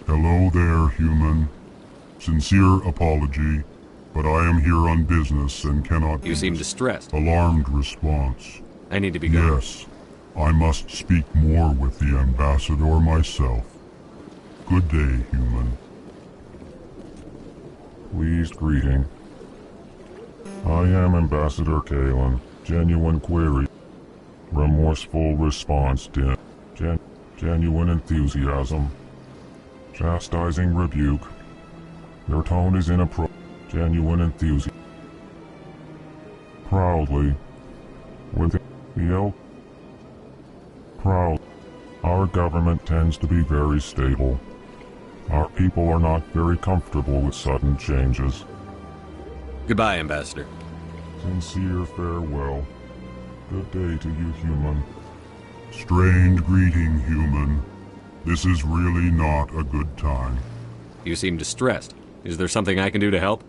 Hello there, human. Sincere apology, but I am here on business and cannot... You seem distressed. Alarmed response. I need to be going. Yes, I must speak more with the ambassador myself. Good day, human. Pleased greeting. I am Ambassador Kalen. Genuine query. Remorseful response, genuine enthusiasm. Chastising rebuke. Your tone is inappropriate. Genuine enthusiasm. Proudly. With the proud. Our government tends to be very stable. Our people are not very comfortable with sudden changes. Goodbye, Ambassador. Sincere farewell. Good day to you, human. Strained greeting, human. This is really not a good time. You seem distressed. Is there something I can do to help?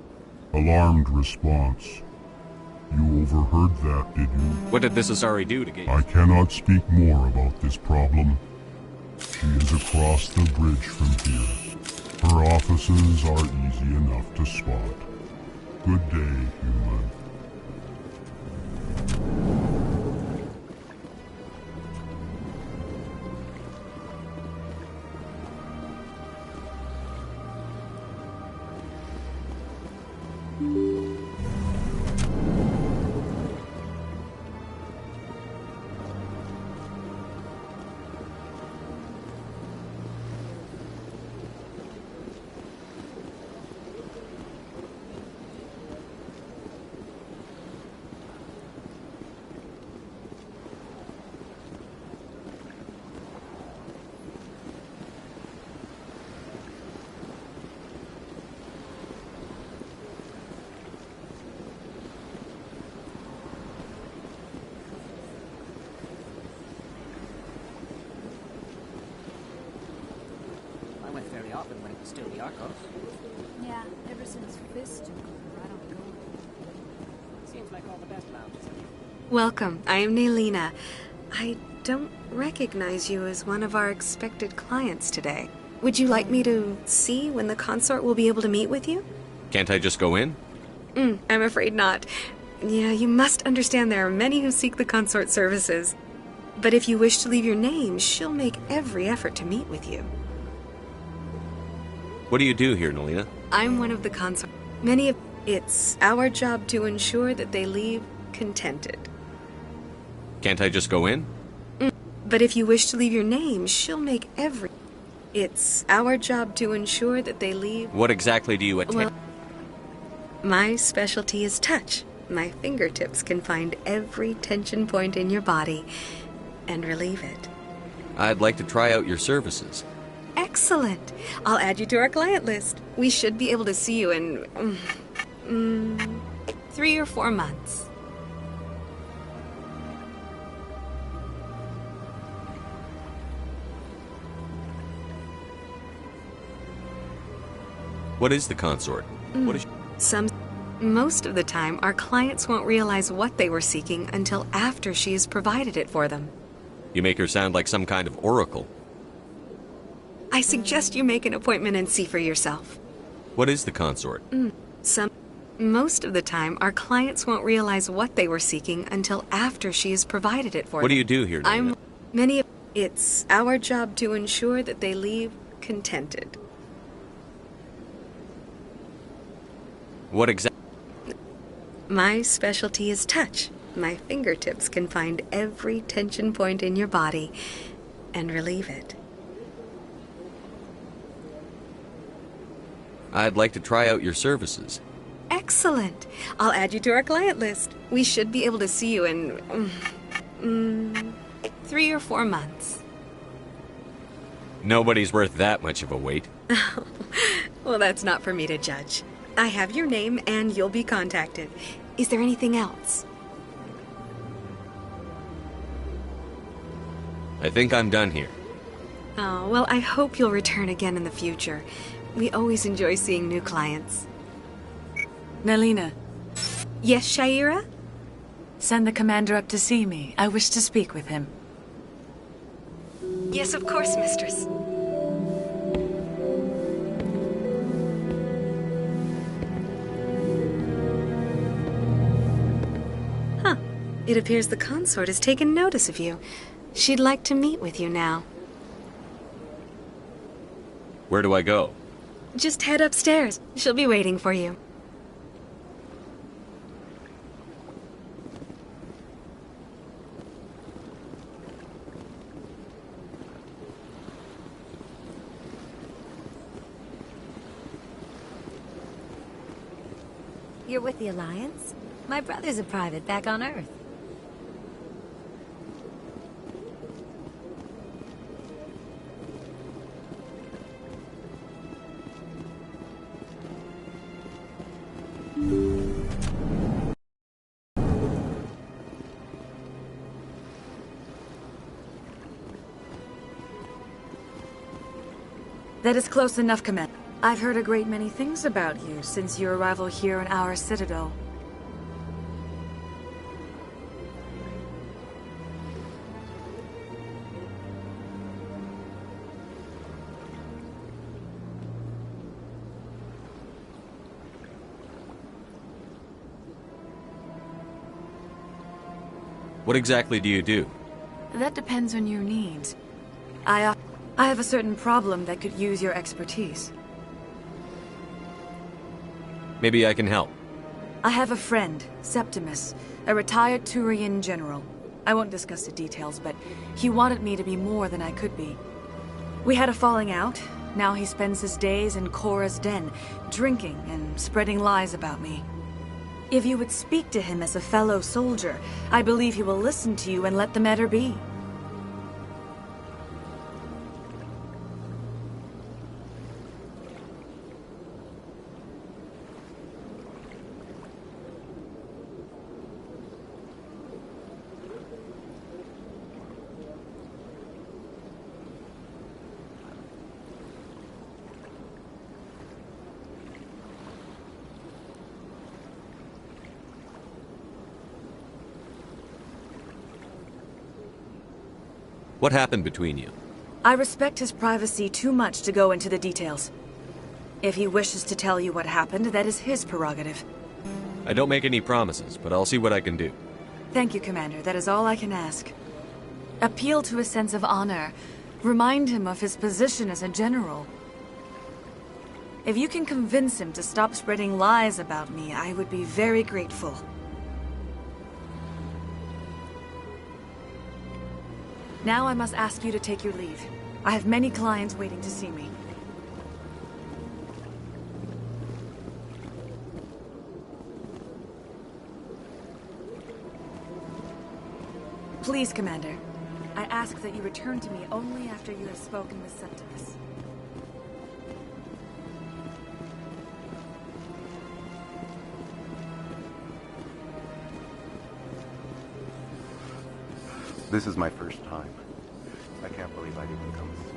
Alarmed response. You overheard that, did you? What did this Asari do to get you? I cannot speak more about this problem. She is across the bridge from here. Her offices are easy enough to spot. Good day, human. Often when it was still the Arcos. Yeah, ever since Fist took over, I don't go. Seems like all the best lounges. Welcome, I am Nailina. I don't recognize you as one of our expected clients today. Would you like me to see when the consort will be able to meet with you? Can't I just go in? I'm afraid not. Yeah, you must understand there are many who seek the consort services. But if you wish to leave your name, she'll make every effort to meet with you. What do you do here, Nailina? I'm one of the consort. It's our job to ensure that they leave contented. Can't I just go in? But if you wish to leave your name, she'll make every... It's our job to ensure that they leave... What exactly do you attend? Well, my specialty is touch. My fingertips can find every tension point in your body and relieve it. I'd like to try out your services. Excellent. I'll add you to our client list. We should be able to see you in 3 or 4 months. What is the consort? What is... Most of the time, our clients won't realize what they were seeking until after she has provided it for them. You make her sound like some kind of oracle. I suggest you make an appointment and see for yourself. What is the consort? Most of the time, our clients won't realize what they were seeking until after she has provided it for them. What do you do here, Nailina? It's our job to ensure that they leave contented. What exactly? My specialty is touch. My fingertips can find every tension point in your body and relieve it. I'd like to try out your services. Excellent. I'll add you to our client list. We should be able to see you in 3 or 4 months. Nobody's worth that much of a wait. Well, that's not for me to judge. I have your name and you'll be contacted. Is there anything else? I think I'm done here. Oh, well, I hope you'll return again in the future. We always enjoy seeing new clients. Nailina, Yes, Shaira? send the commander up to see me. I wish to speak with him. Yes, of course, mistress. It appears the consort has taken notice of you. She'd like to meet with you now. Where do I go? Just head upstairs. She'll be waiting for you. You're with the Alliance? My brother's a private back on Earth. That is close enough, Commander. I've heard a great many things about you since your arrival here in our citadel. What exactly do you do? That depends on your needs. I have a certain problem that could use your expertise. Maybe I can help. I have a friend, Septimus, a retired Turian general. I won't discuss the details, but he wanted me to be more than I could be. We had a falling out. Now he spends his days in Korra's den, drinking and spreading lies about me. If you would speak to him as a fellow soldier, I believe he will listen to you and let the matter be. What happened between you? I respect his privacy too much to go into the details. If he wishes to tell you what happened, that is his prerogative. I don't make any promises, but I'll see what I can do. Thank you, Commander. That is all I can ask. Appeal to his sense of honor. Remind him of his position as a general. If you can convince him to stop spreading lies about me, I would be very grateful. Now I must ask you to take your leave. I have many clients waiting to see me. Please, Commander. I ask that you return to me only after you have spoken with Septimus. This is my first time. I can't believe I didn't come sooner.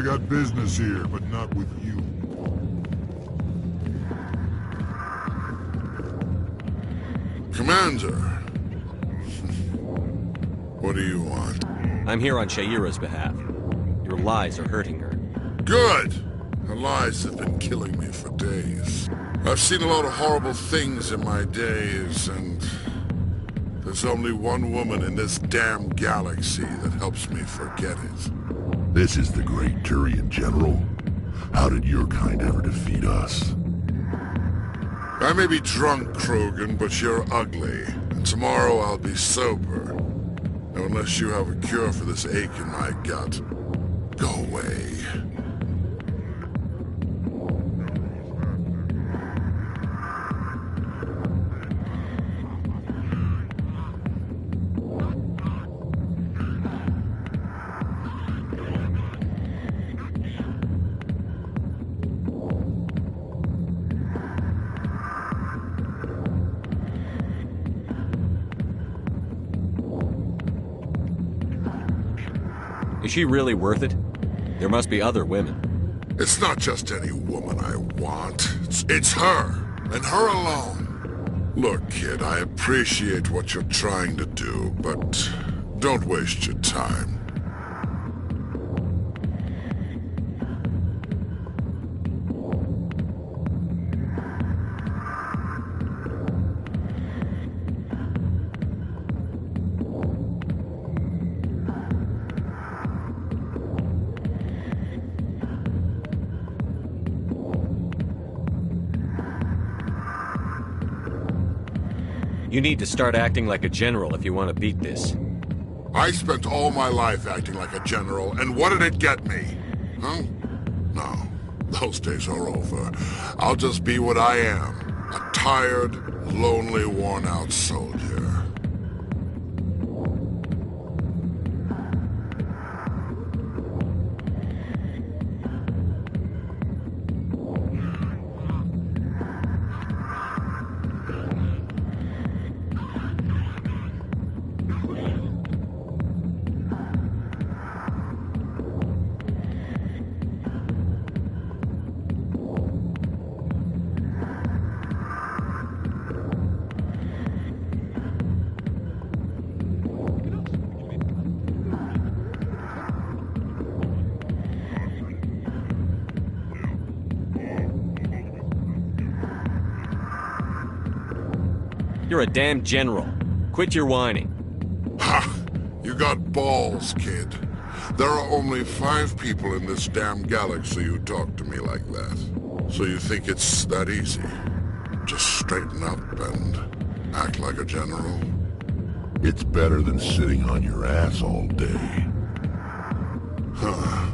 got business here, but not with you. Commander. What do you want? I'm here on Shaira's behalf. Your lies are hurting her. Good! Her lies have been killing me for days. I've seen a lot of horrible things in my days, and there's only one woman in this damn galaxy that helps me forget it. This is the great Turian General. How did your kind ever defeat us? I may be drunk, Krogan, but you're ugly. And tomorrow I'll be sober. Now, unless you have a cure for this ache in my gut, go away. Is she really worth it? There must be other women. It's not just any woman I want. It's her, and her alone. Look, kid, I appreciate what you're trying to do, but don't waste your time. You need to start acting like a general if you want to beat this. I spent all my life acting like a general, and what did it get me? Huh? No, those days are over. I'll just be what I am. A tired, lonely, worn-out soldier. You're a damn general. Quit your whining. Ha! You got balls, kid. There are only 5 people in this damn galaxy who talk to me like that. So you think it's that easy? Just straighten up and act like a general? It's better than sitting on your ass all day. Huh.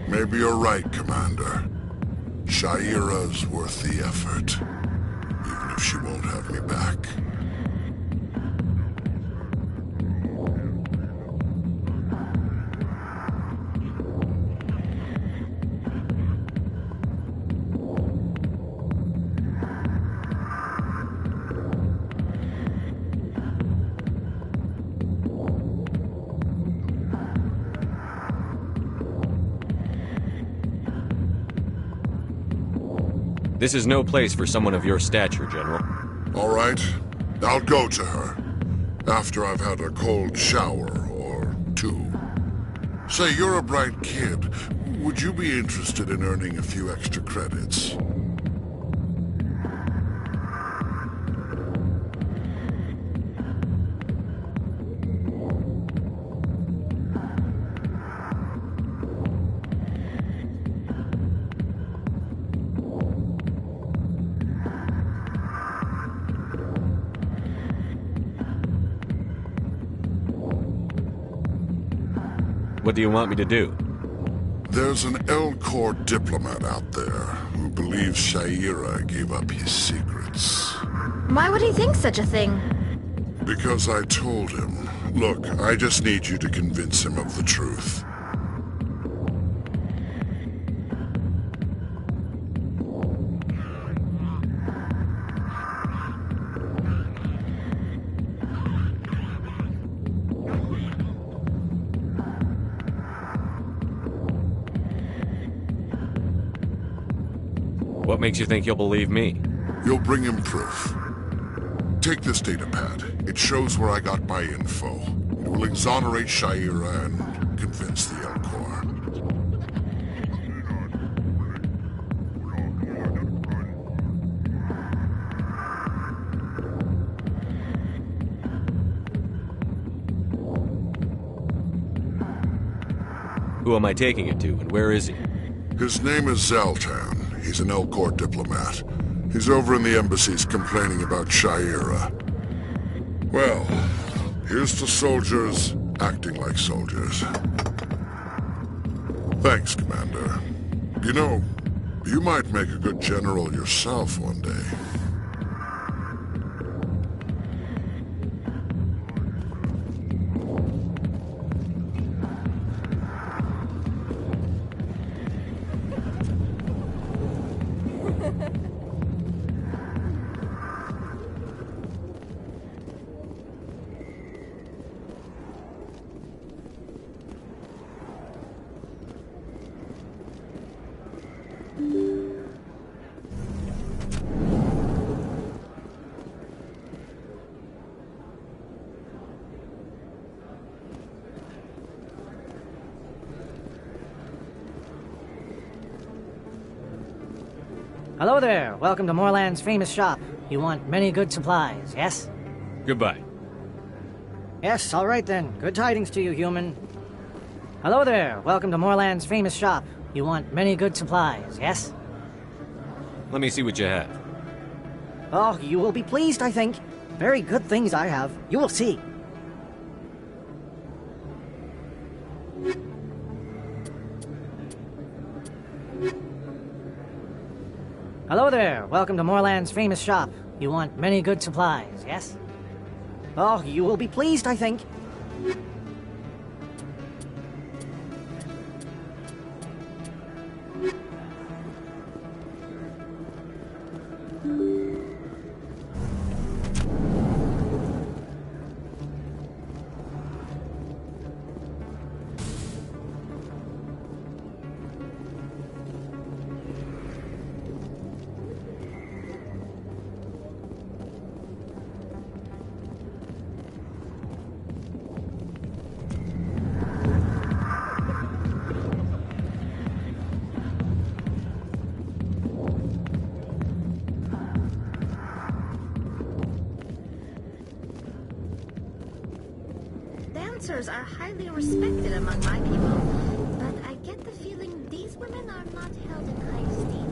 Maybe you're right, Commander. Shaira's worth the effort. Even if she won't have me back. This is no place for someone of your stature, General. All right. I'll go to her. After I've had a cold shower or 2. Say, you're a bright kid. Would you be interested in earning a few extra credits? What do you want me to do? There's an L-Corps diplomat out there who believes Shaira gave up his secrets. Why would he think such a thing? Because I told him. Look, I just need you to convince him of the truth. What makes you think he'll believe me? You'll bring him proof. Take this data pad. It shows where I got my info. It will exonerate Shaira and convince the Elcor. Who am I taking it to, and where is he? His name is Zaltan. He's an Elcor diplomat. He's over in the embassies complaining about Shaira. Well, here's to soldiers acting like soldiers. Thanks, Commander. You know, you might make a good general yourself one day. Hello there. Welcome to Moorland's famous shop. You want many good supplies, yes? Goodbye. Yes, all right then. Good tidings to you, human. Hello there. Welcome to Moorland's famous shop. You want many good supplies, yes? Let me see what you have. Oh, you will be pleased, I think. Very good things I have. You will see. Hello there. Welcome to Moorland's famous shop. You want many good supplies, yes? Oh, you will be pleased, I think. Dancers are highly respected among my people, but I get the feeling these women are not held in high esteem.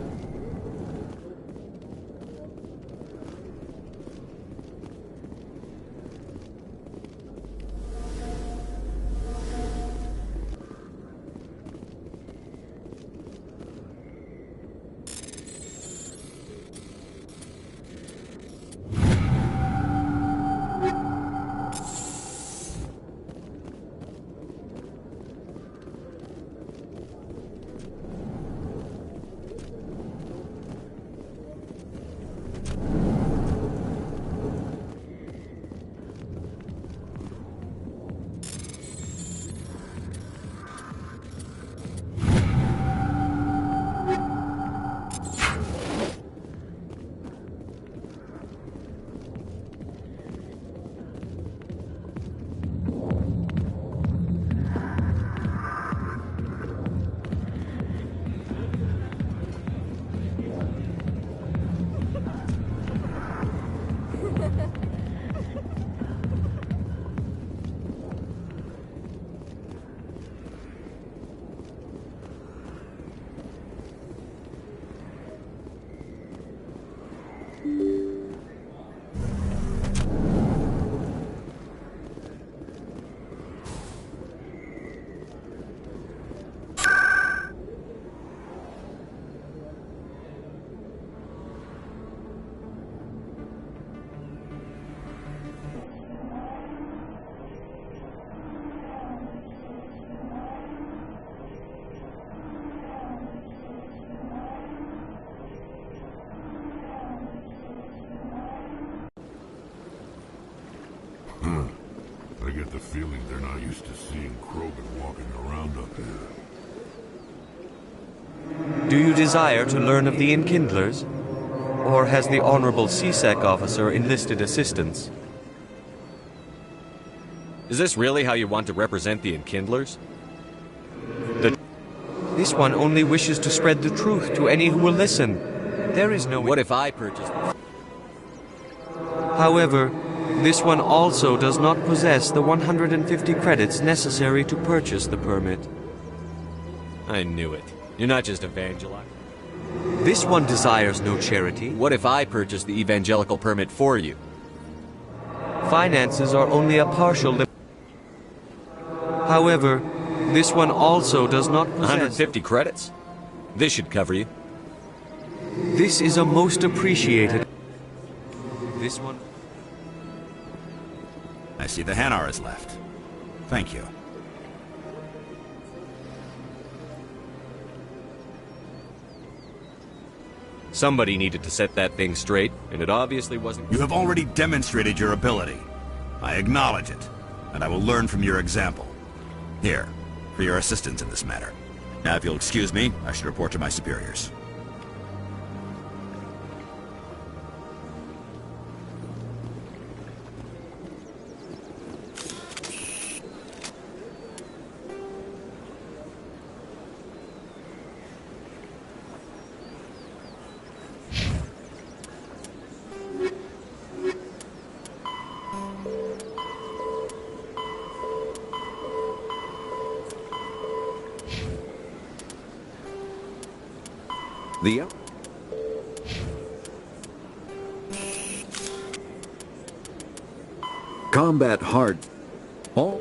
I get the feeling they're not used to seeing Krogan walking around up here. Do you desire to learn of the Enkindlers? Or has the Honorable CSEC officer enlisted assistance? Is this really how you want to represent the Enkindlers? This one only wishes to spread the truth to any who will listen. There is no... What if I purchased this? However, this one also does not possess the 150 credits necessary to purchase the permit. I knew it. You're not just evangelizing. This one desires no charity. What if I purchased the evangelical permit for you? Finances are only a partial limit. However, this one also does not possess... 150 credits? This should cover you. This is a most appreciated... This one... I see the Hanar is left. Thank you. Somebody needed to set that thing straight, and it obviously wasn't... You have already demonstrated your ability. I acknowledge it, and I will learn from your example. Here, for your assistance in this matter. Now, if you'll excuse me, I should report to my superiors. The combat hard. All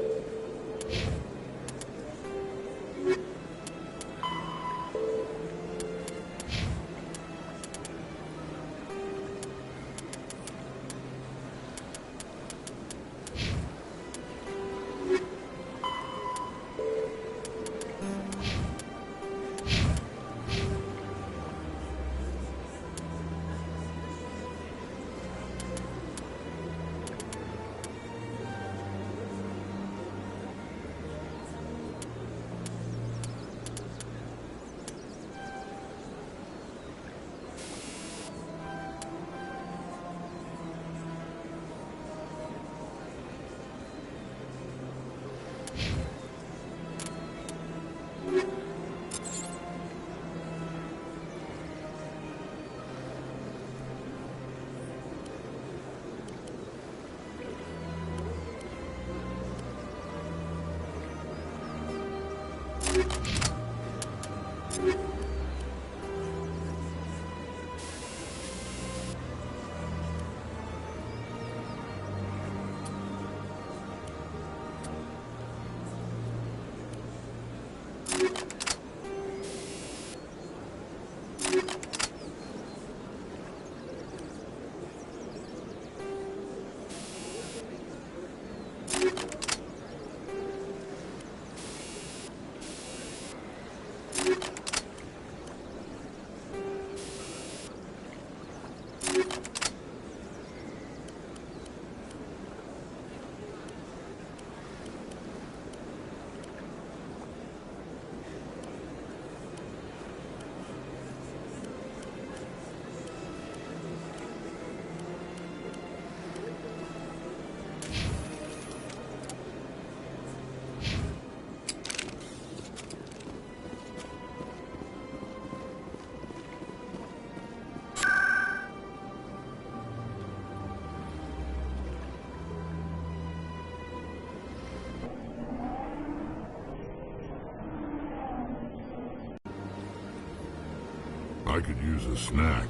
I could use a snack.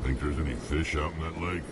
Think there's any fish out in that lake?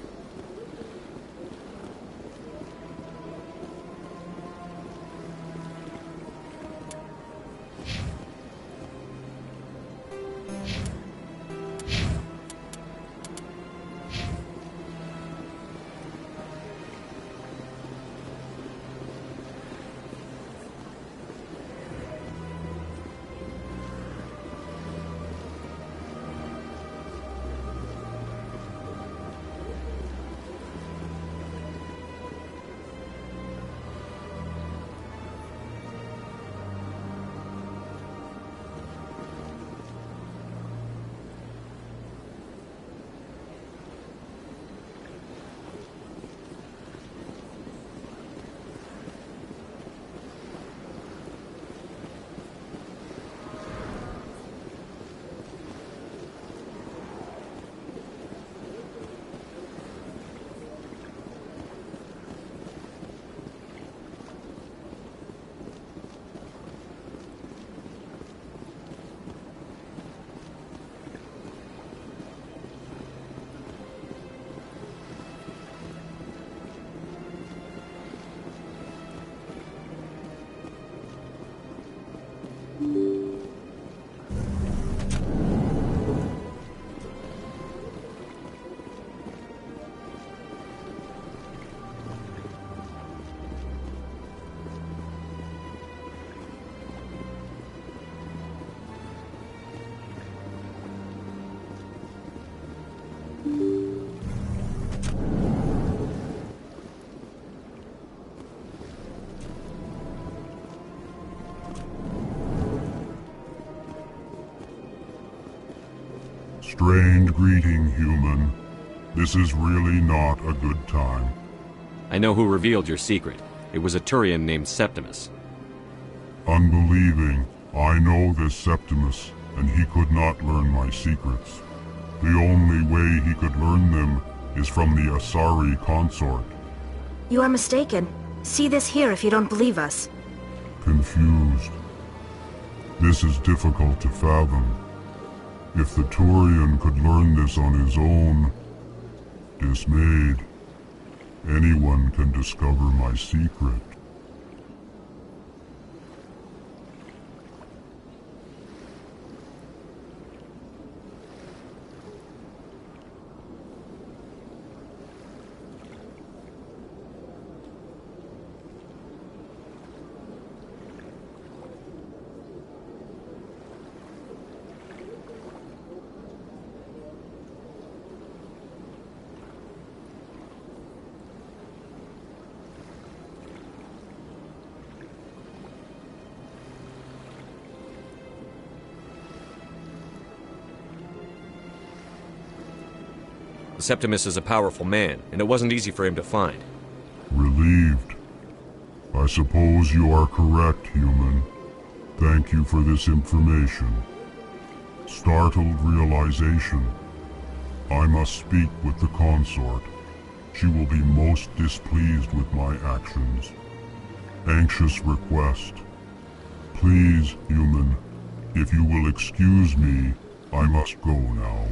Strange greeting, human. This is really not a good time. I know who revealed your secret. It was a Turian named Septimus. Unbelieving, I know this Septimus, and he could not learn my secrets. The only way he could learn them is from the Asari consort. You are mistaken. See this here if you don't believe us. Confused. This is difficult to fathom. If the Turian could learn this on his own, dismayed, anyone can discover my secret. Septimus is a powerful man, and it wasn't easy for him to find. Relieved. I suppose you are correct, human. Thank you for this information. Startled realization. I must speak with the consort. She will be most displeased with my actions. Anxious request. Please, human, if you will excuse me, I must go now.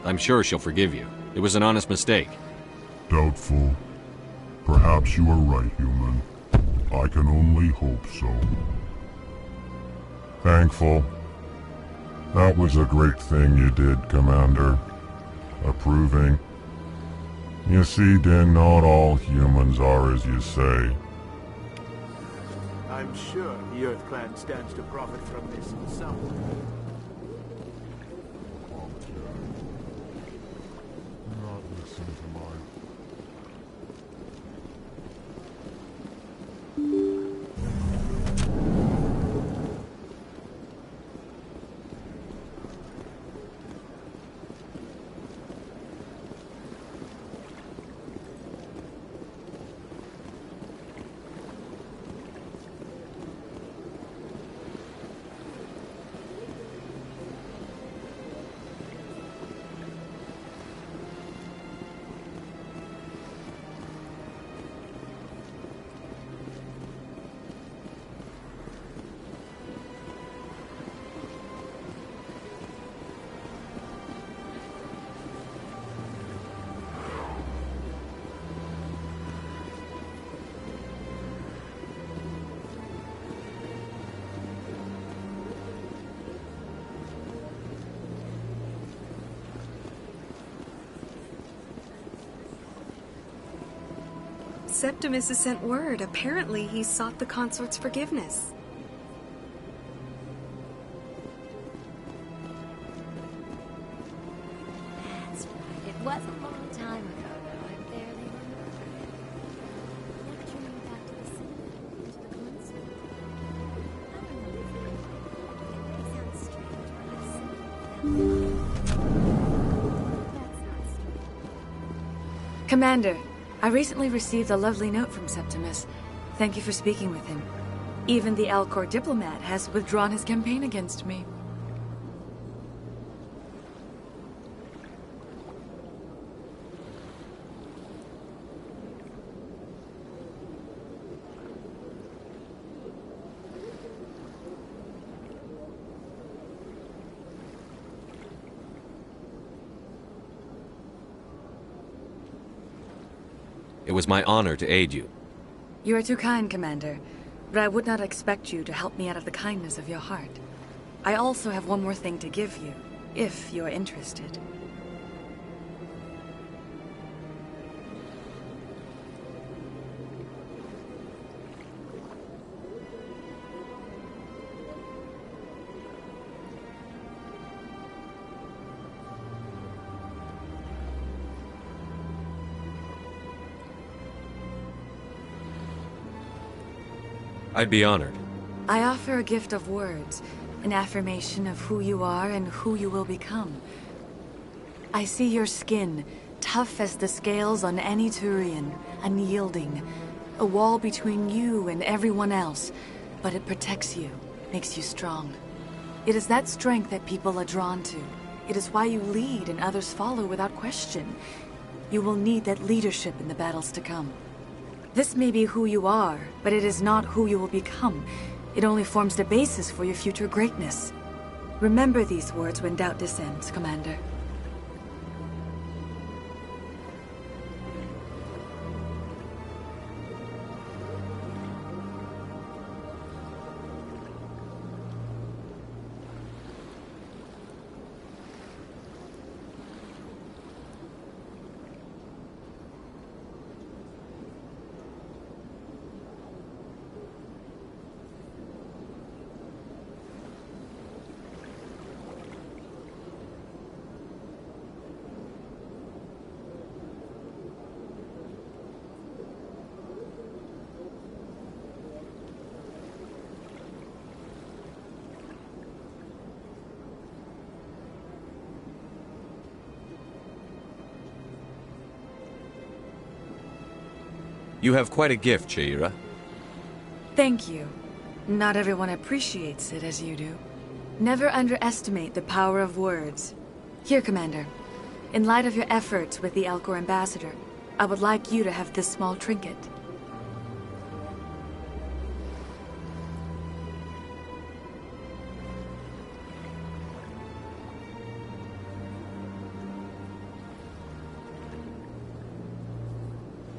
I'm sure she'll forgive you. It was an honest mistake. Doubtful. Perhaps you are right, human. I can only hope so. Thankful. That was a great thing you did, Commander. Approving. You see, Din, not all humans are as you say. I'm sure the Earth Clan stands to profit from this in some way. Not listen to mine. Septimus has sent word. Apparently, he sought the consort's forgiveness. That's right. It was a long time ago, though. I barely remember it. Lecturing me back to the city, into the console. I don't know. It may sound strange, but that's not strange. Commander, I recently received a lovely note from Septimus. Thank you for speaking with him. Even the Alcor diplomat has withdrawn his campaign against me. It was my honor to aid you. You are too kind, Commander, but I would not expect you to help me out of the kindness of your heart. I also have one more thing to give you, if you are interested. I'd be honored. I offer a gift of words, an affirmation of who you are and who you will become. I see your skin, tough as the scales on any Turian, unyielding. A wall between you and everyone else, but it protects you, makes you strong. It is that strength that people are drawn to. It is why you lead and others follow without question. You will need that leadership in the battles to come. This may be who you are, but it is not who you will become. It only forms the basis for your future greatness. Remember these words when doubt descends, Commander. You have quite a gift, Shaira. Thank you. Not everyone appreciates it as you do. Never underestimate the power of words. Here, Commander. In light of your efforts with the Elcor Ambassador, I would like you to have this small trinket.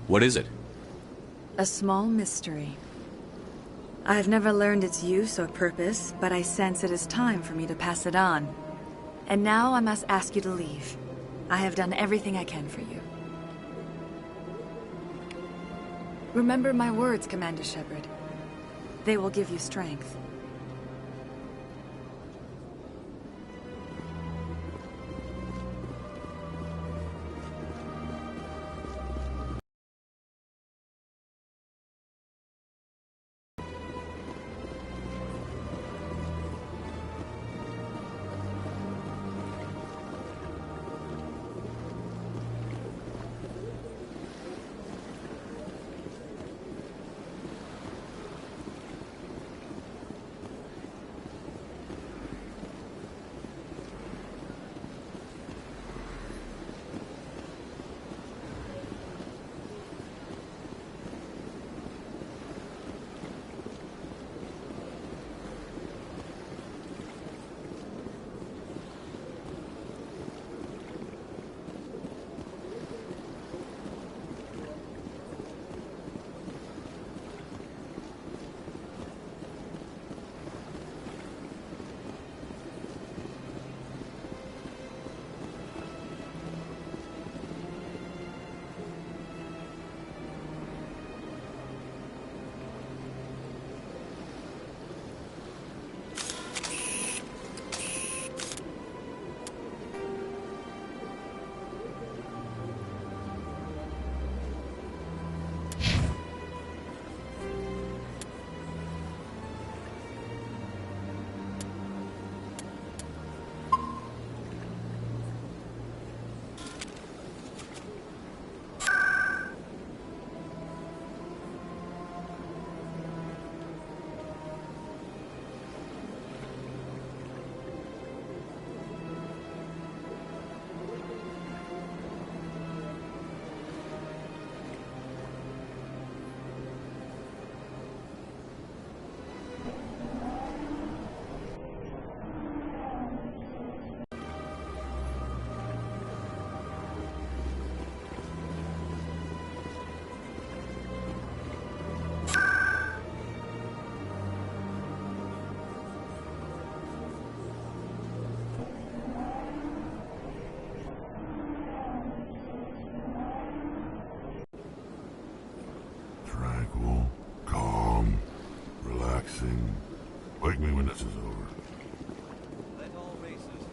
What is it? A small mystery. I have never learned its use or purpose, but I sense it is time for me to pass it on. And now I must ask you to leave. I have done everything I can for you. Remember my words, Commander Shepard. They will give you strength. Tranquil, calm, relaxing. Wake me when this is over. Let all races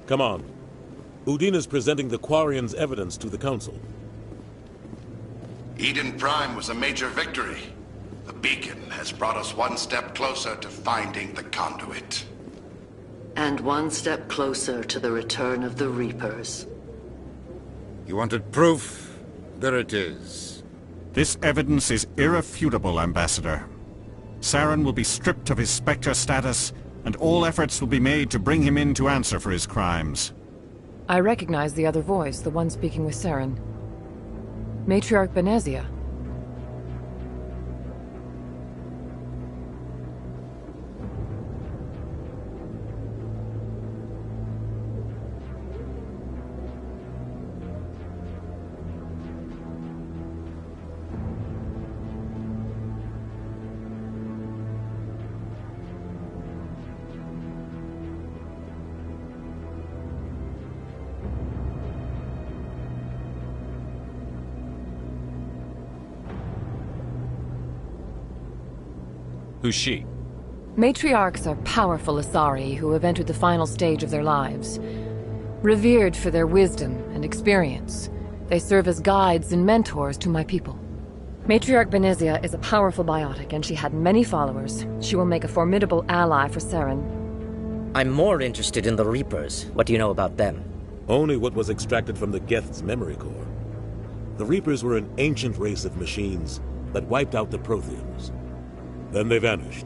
Come on. Udina's presenting the Quarian's evidence to the Council. Eden Prime was a major victory. The beacon has brought us one step closer to finding the conduit. And one step closer to the return of the Reapers. You wanted proof? There it is. This evidence is irrefutable, Ambassador. Saren will be stripped of his Spectre status, and all efforts will be made to bring him in to answer for his crimes. I recognize the other voice, the one speaking with Saren. Matriarch Benezia. Who's she? Matriarchs are powerful Asari who have entered the final stage of their lives. Revered for their wisdom and experience, they serve as guides and mentors to my people. Matriarch Benezia is a powerful biotic, and she had many followers. She will make a formidable ally for Saren. I'm more interested in the Reapers. What do you know about them? Only what was extracted from the Geth's memory core. The Reapers were an ancient race of machines that wiped out the Protheans. Then they vanished.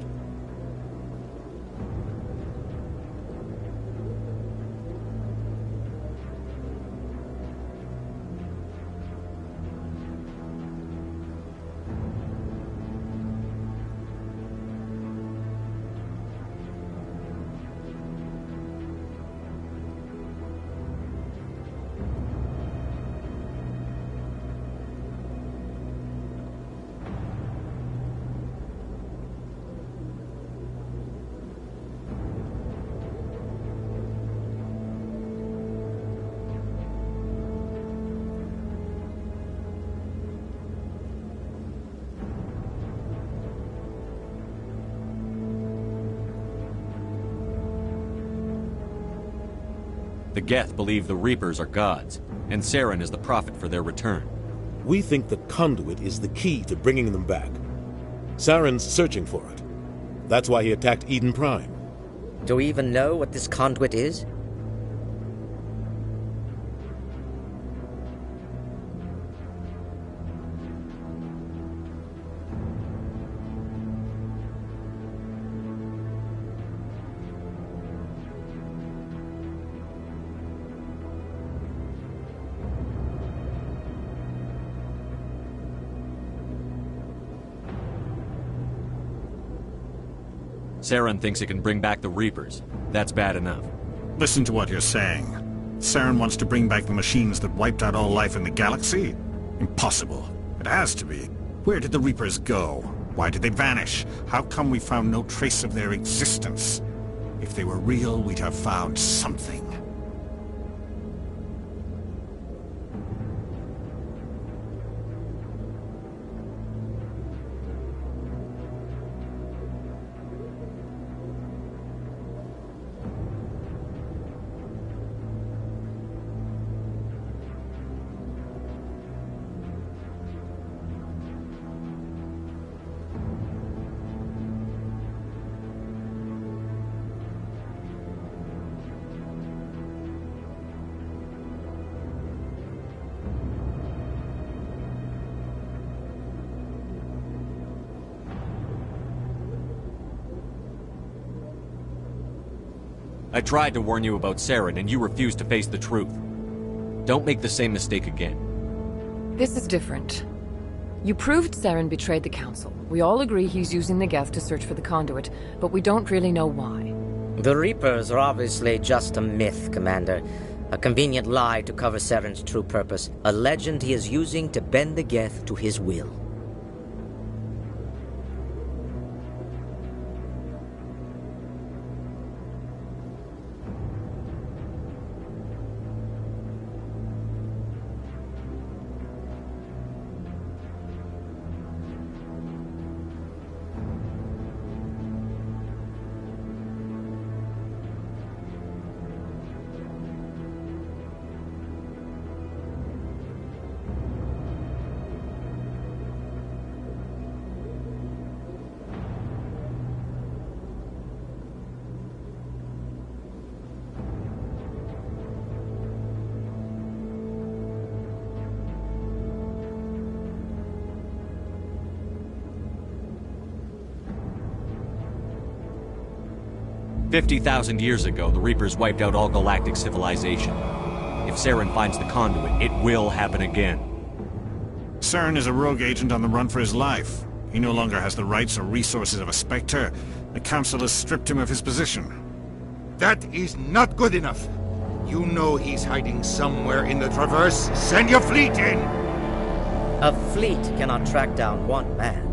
The Geth believe the Reapers are gods, and Saren is the prophet for their return. We think the conduit is the key to bringing them back. Saren's searching for it. That's why he attacked Eden Prime. Do we even know what this conduit is? Saren thinks it can bring back the Reapers. That's bad enough. Listen to what you're saying. Saren wants to bring back the machines that wiped out all life in the galaxy? Impossible. It has to be. Where did the Reapers go? Why did they vanish? How come we found no trace of their existence? If they were real, we'd have found something. I tried to warn you about Saren, and you refused to face the truth. Don't make the same mistake again. This is different. You proved Saren betrayed the Council. We all agree he's using the Geth to search for the conduit, but we don't really know why. The Reapers are obviously just a myth, Commander. A convenient lie to cover Saren's true purpose. A legend he is using to bend the Geth to his will. 50,000 years ago, the Reapers wiped out all galactic civilization. If Saren finds the conduit, it will happen again. Saren is a rogue agent on the run for his life. He no longer has the rights or resources of a Spectre. The Council has stripped him of his position. That is not good enough. You know he's hiding somewhere in the Traverse. Send your fleet in! A fleet cannot track down one man.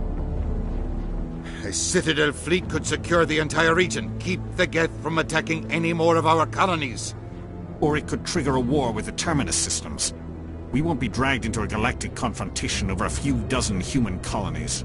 A Citadel fleet could secure the entire region, keep the Geth from attacking any more of our colonies. Or it could trigger a war with the Terminus systems. We won't be dragged into a galactic confrontation over a few dozen human colonies.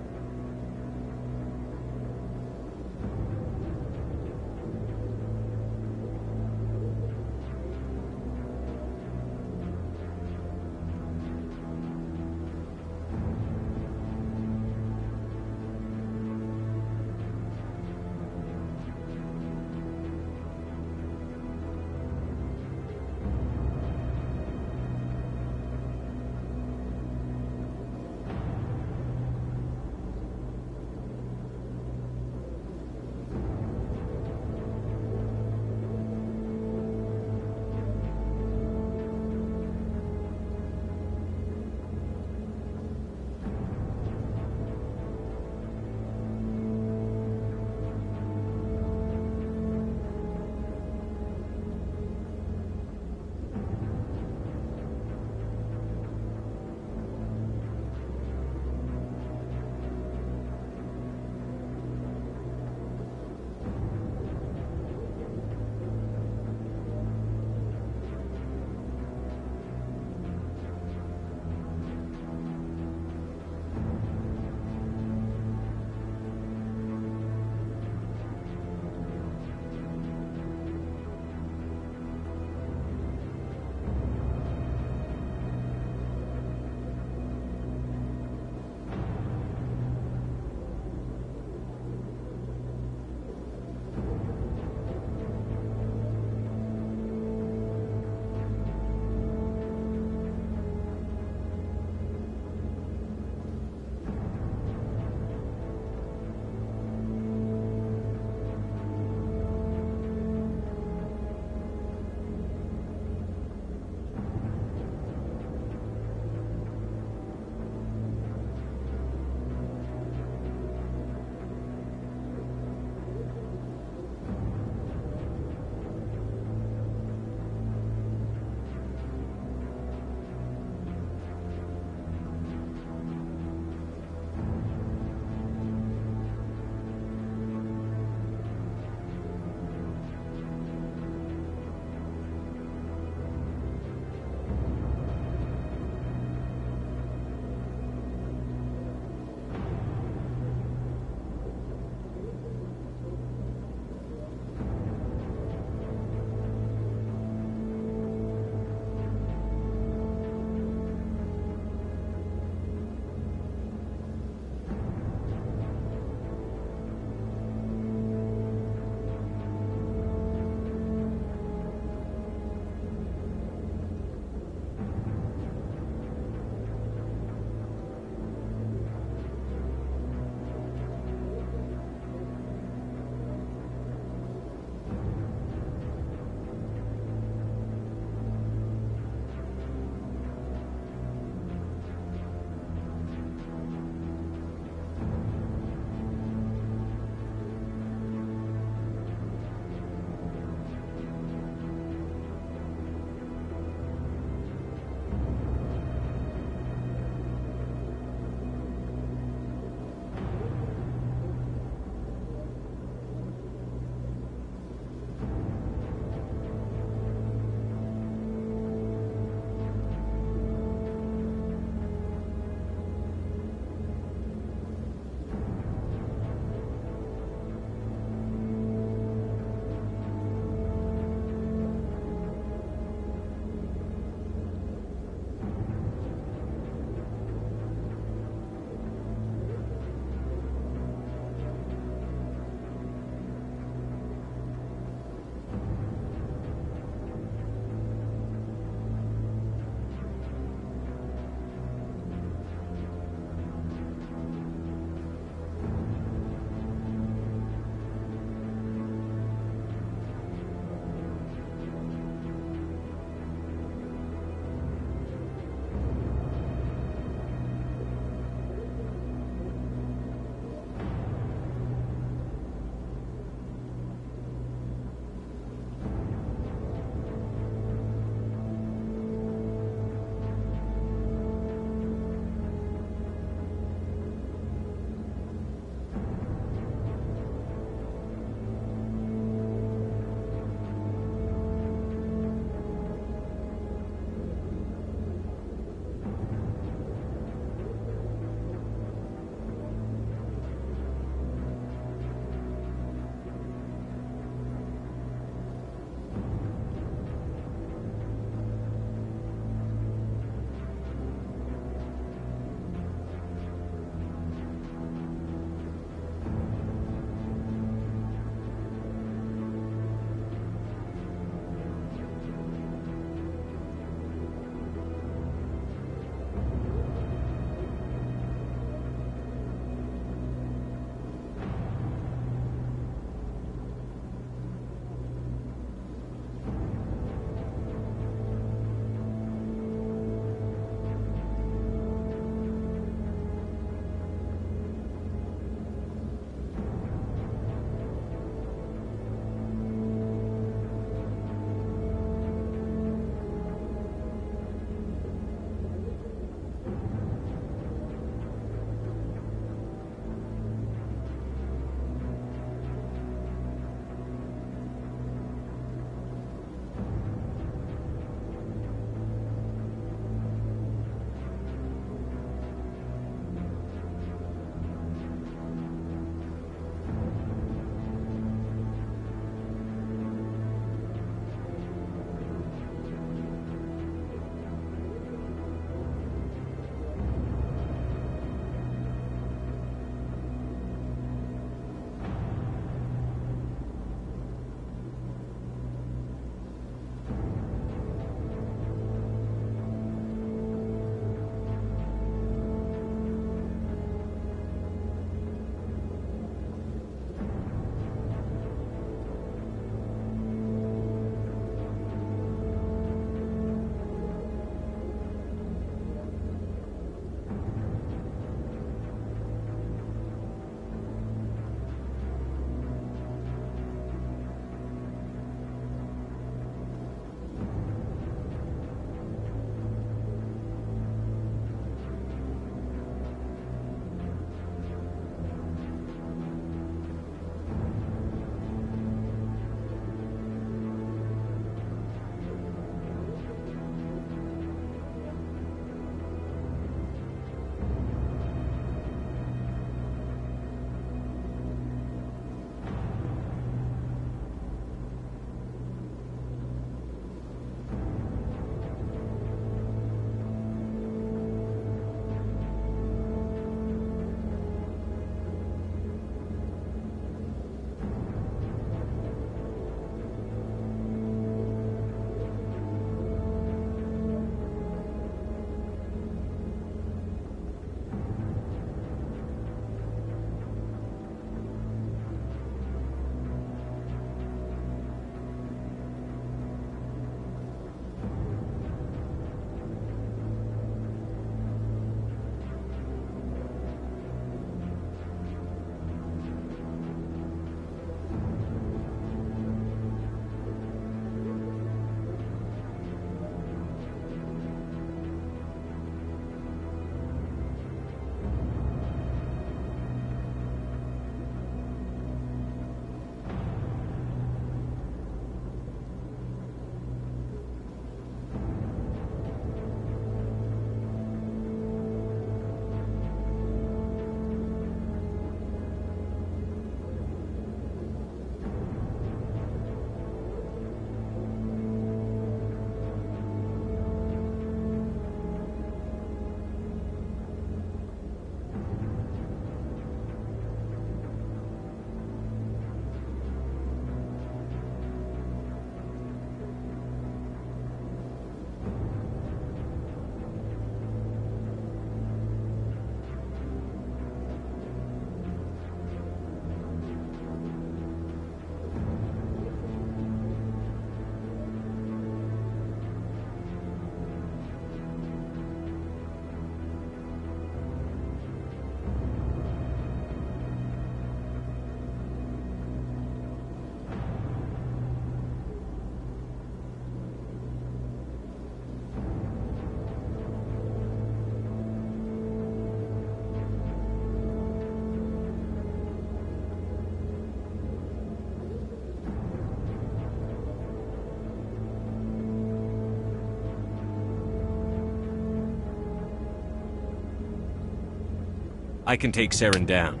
I can take Saren down.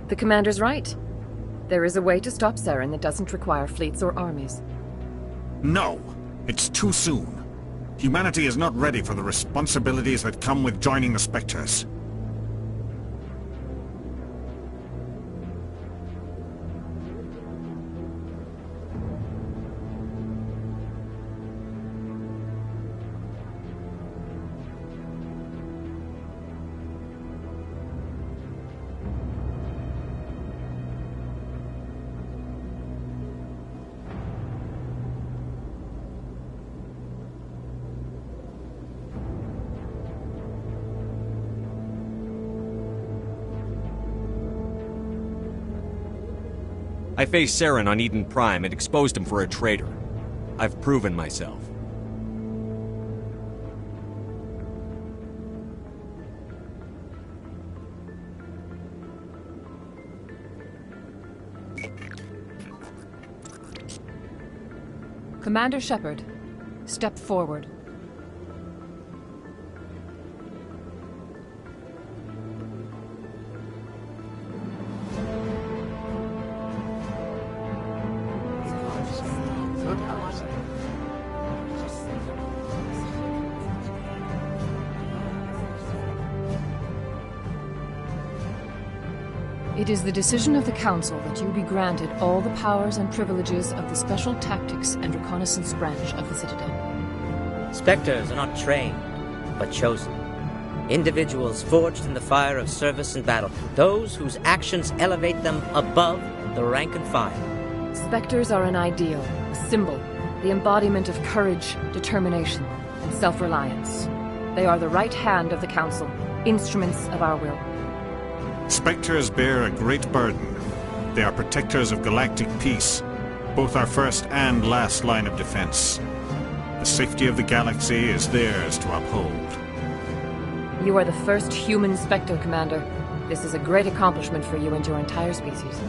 The commander's right. There is a way to stop Saren that doesn't require fleets or armies. No! It's too soon. Humanity is not ready for the responsibilities that come with joining the Spectres. I faced Saren on Eden Prime and exposed him for a traitor. I've proven myself. Commander Shepard, step forward. It is the decision of the Council that you be granted all the powers and privileges of the Special Tactics and Reconnaissance Branch of the Citadel. Spectres are not trained, but chosen. Individuals forged in the fire of service and battle. Those whose actions elevate them above the rank and file. Spectres are an ideal, a symbol, the embodiment of courage, determination, and self-reliance. They are the right hand of the Council, instruments of our will. Spectres bear a great burden. They are protectors of galactic peace, both our first and last line of defense. The safety of the galaxy is theirs to uphold. You are the first human Spectre, Commander. This is a great accomplishment for you and your entire species.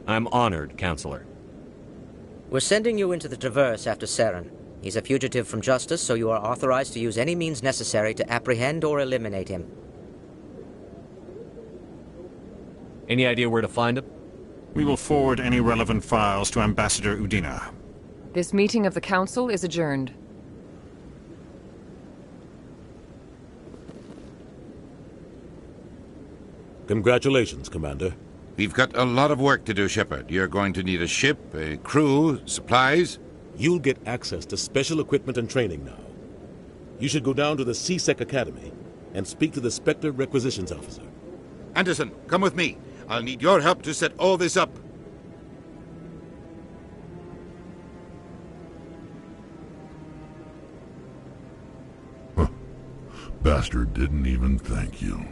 I'm honored, Counselor. We're sending you into the Traverse after Saren. He's a fugitive from justice, so you are authorized to use any means necessary to apprehend or eliminate him. Any idea where to find him? We will forward any relevant files to Ambassador Udina. This meeting of the Council is adjourned. Congratulations, Commander. We've got a lot of work to do, Shepard. You're going to need a ship, a crew, supplies. You'll get access to special equipment and training now. You should go down to the CSEC Academy and speak to the Spectre Requisitions Officer. Anderson, come with me. I'll need your help to set all this up. Bastard didn't even thank you.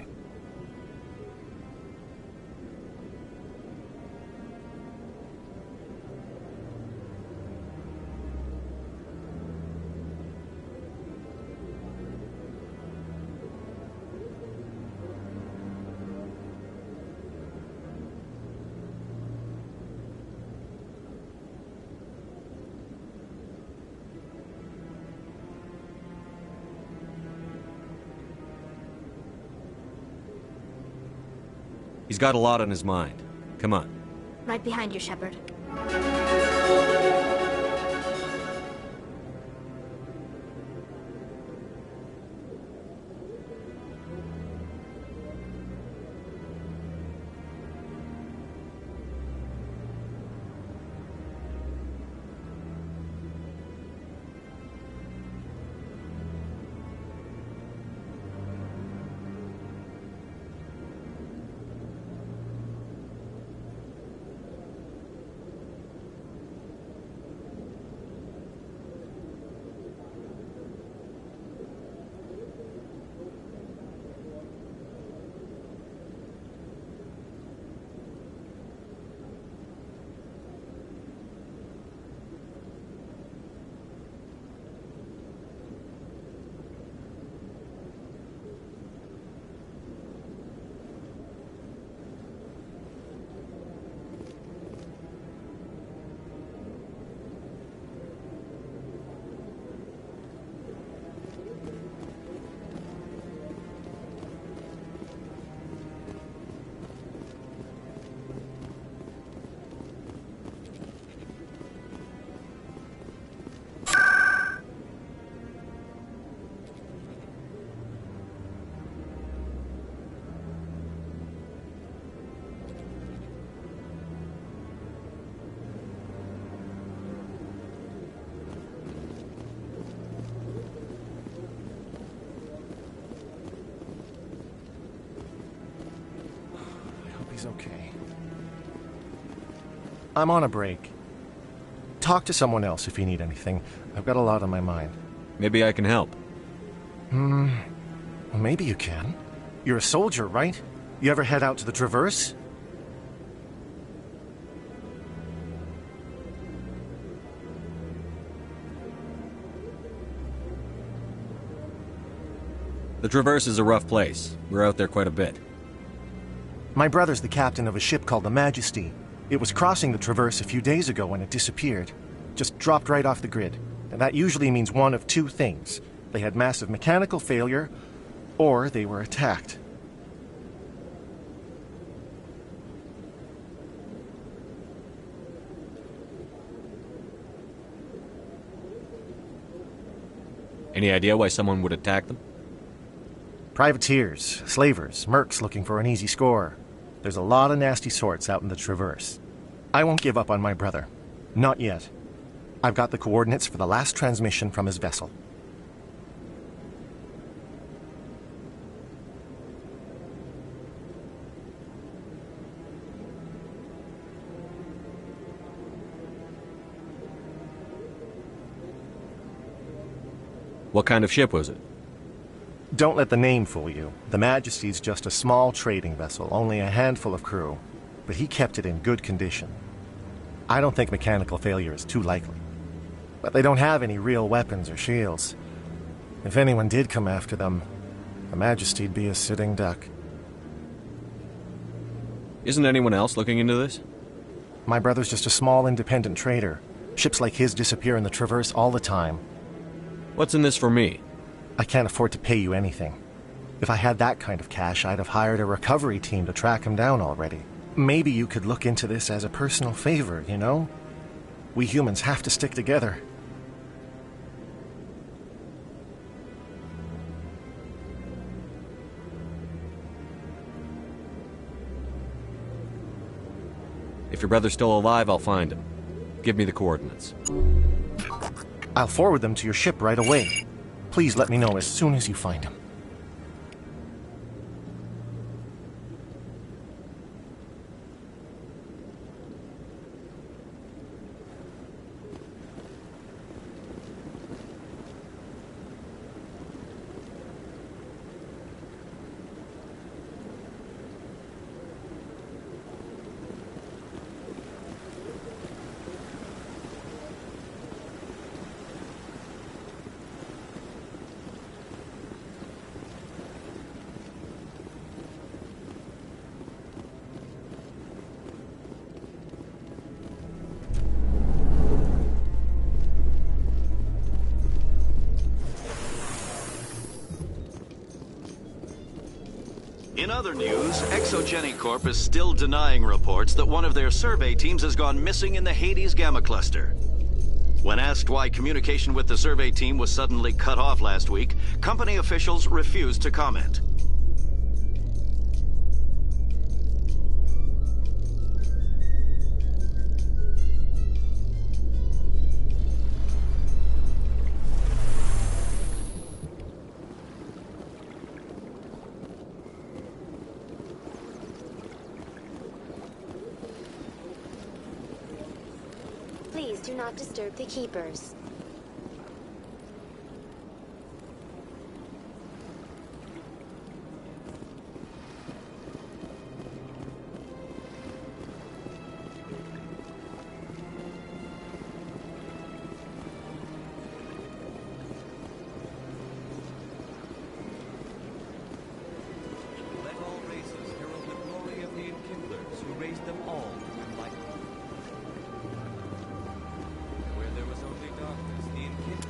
He's got a lot on his mind. Come on. Right behind you, Shepard. He's okay. I'm on a break. Talk to someone else if you need anything. I've got a lot on my mind. Maybe I can help. Well, maybe you can. You're a soldier, right? You ever head out to the Traverse? The Traverse is a rough place. We're out there quite a bit. My brother's the captain of a ship called the Majesty. It was crossing the Traverse a few days ago when it disappeared. Just dropped right off the grid. And that usually means one of two things. They had massive mechanical failure, or they were attacked. Any idea why someone would attack them? Privateers, slavers, mercs looking for an easy score. There's a lot of nasty sorts out in the Traverse. I won't give up on my brother. Not yet. I've got the coordinates for the last transmission from his vessel. What kind of ship was it? Don't let the name fool you. The Majesty's just a small trading vessel, only a handful of crew. But he kept it in good condition. I don't think mechanical failure is too likely. But they don't have any real weapons or shields. If anyone did come after them, the Majesty'd be a sitting duck. Isn't anyone else looking into this? My brother's just a small independent trader. Ships like his disappear in the Traverse all the time. What's in this for me? I can't afford to pay you anything. If I had that kind of cash, I'd have hired a recovery team to track him down already. Maybe you could look into this as a personal favor, you know? We humans have to stick together. If your brother's still alive, I'll find him. Give me the coordinates. I'll forward them to your ship right away. Please let me know as soon as you find him. In other news, Exogeny Corp is still denying reports that one of their survey teams has gone missing in the Hades Gamma Cluster. When asked why communication with the survey team was suddenly cut off last week, company officials refused to comment. Please do not disturb the keepers. Let all races herald the glory of the Enkindlers who raised them all to enlightenment. Where there was only darkness, the Enkindlers...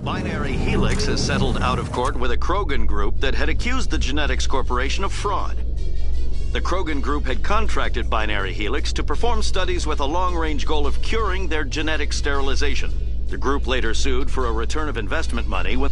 Binary Helix has settled out of court with a Krogan group that had accused the Genetics Corporation of fraud. The Krogan group had contracted Binary Helix to perform studies with a long-range goal of curing their genetic sterilization. The group later sued for a return of investment money when...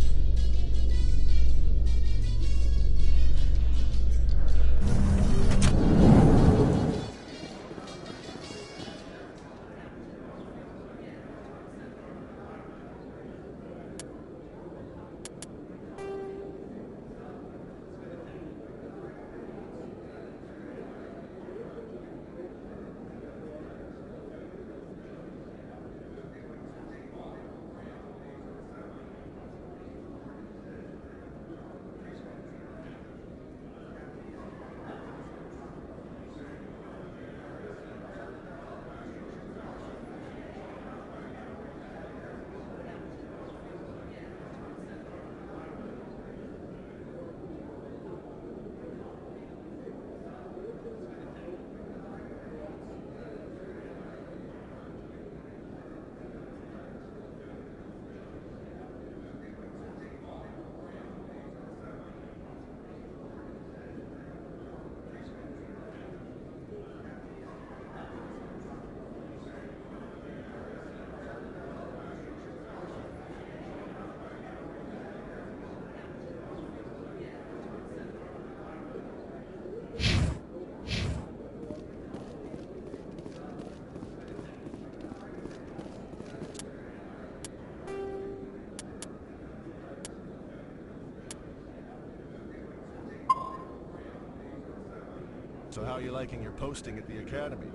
So how are you liking your posting at the academy?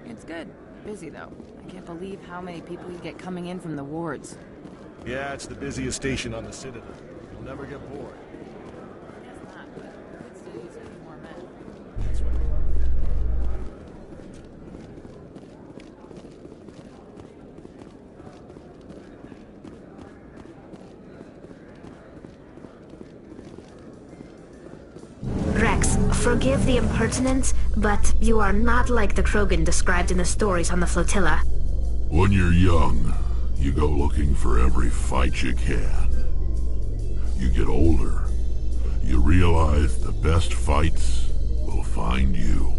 It's good. Busy, though. I can't believe how many people you get coming in from the wards. Yeah, it's the busiest station on the Citadel. You'll never get bored. Guess not, but could still use a few more men. That's what Rex, forgive the impertinence, but you are not like the Krogan described in the stories on the flotilla. When you're young, you go looking for every fight you can. You get older, you realize the best fights will find you.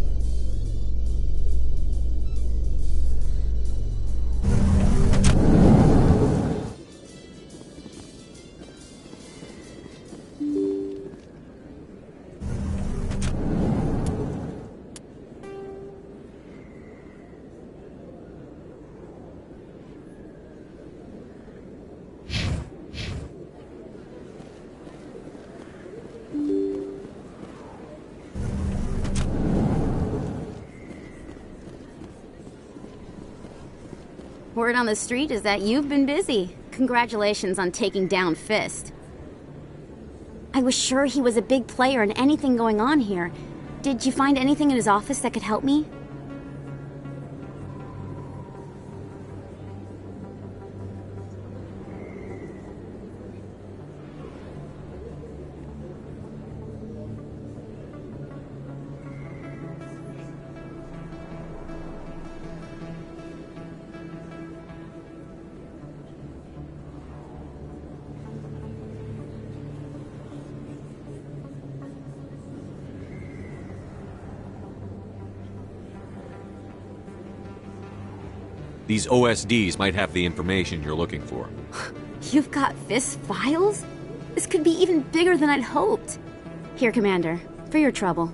Word on the street is that you've been busy. Congratulations on taking down Fist. I was sure he was a big player in anything going on here. Did you find anything in his office that could help me? These OSDs might have the information you're looking for. You've got Fist files? This could be even bigger than I'd hoped. Here, Commander, for your trouble.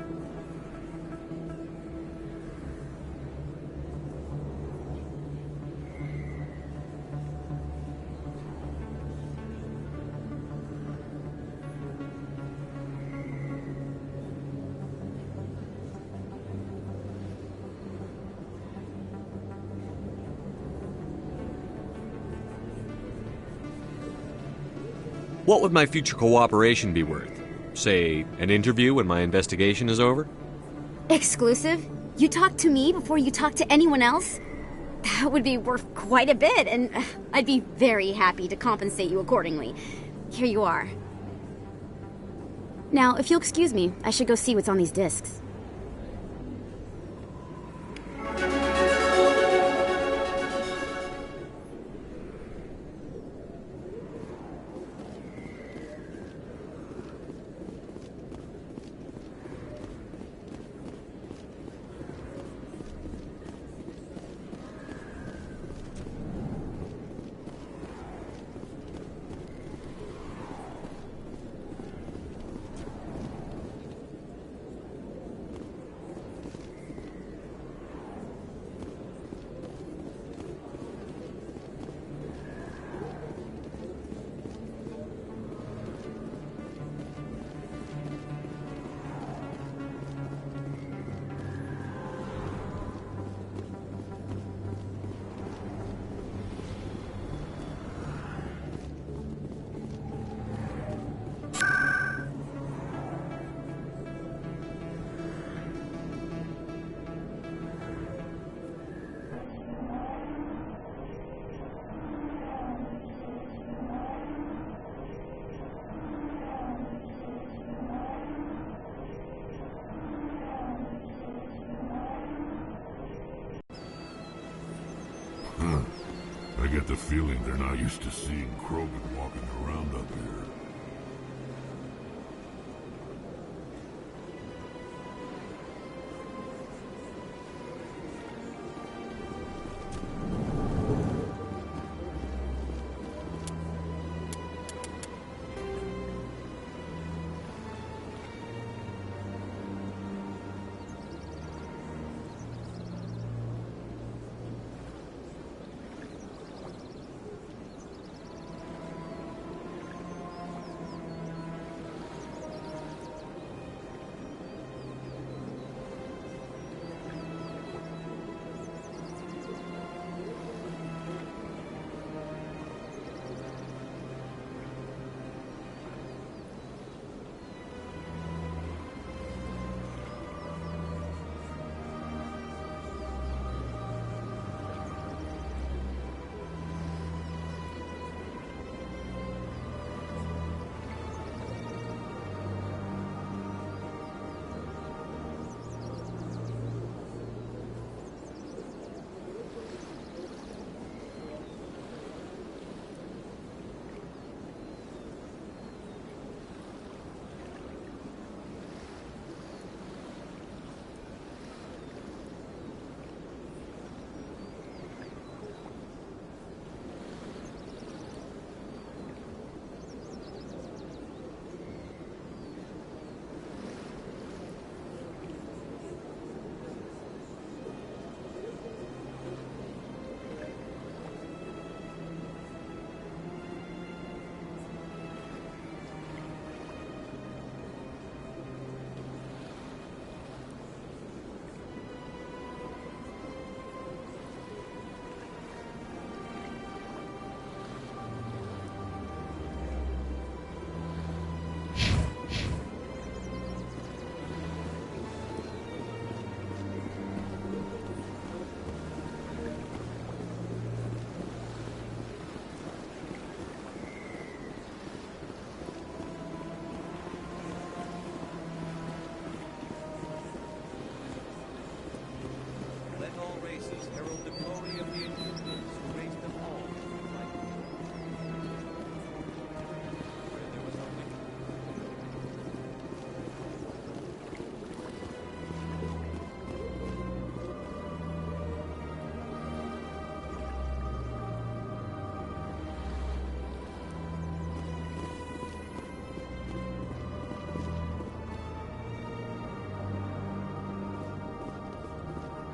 What would my future cooperation be worth? Say, an interview when my investigation is over? Exclusive? You talk to me before you talk to anyone else? That would be worth quite a bit, and I'd be very happy to compensate you accordingly. Here you are. Now, if you'll excuse me, I should go see what's on these discs. Huh. I get the feeling they're not used to seeing Krogan walking around up here.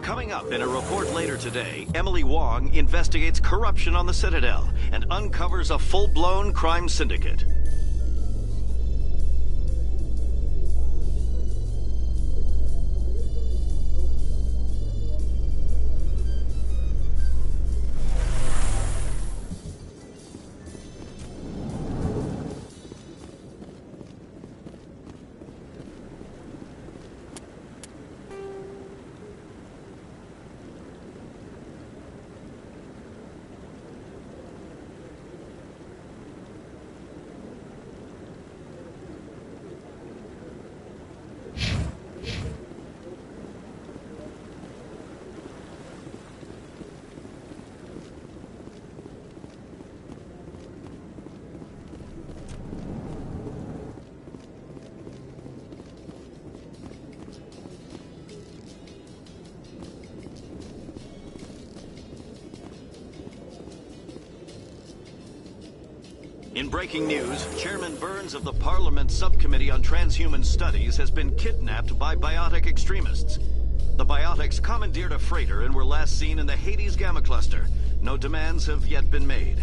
Coming up in a report later today, Emily Wong investigates corruption on the Citadel and uncovers a full-blown crime syndicate. In breaking news, Chairman Burns of the Parliament Subcommittee on Transhuman Studies has been kidnapped by biotic extremists. The biotics commandeered a freighter and were last seen in the Hades Gamma Cluster. No demands have yet been made.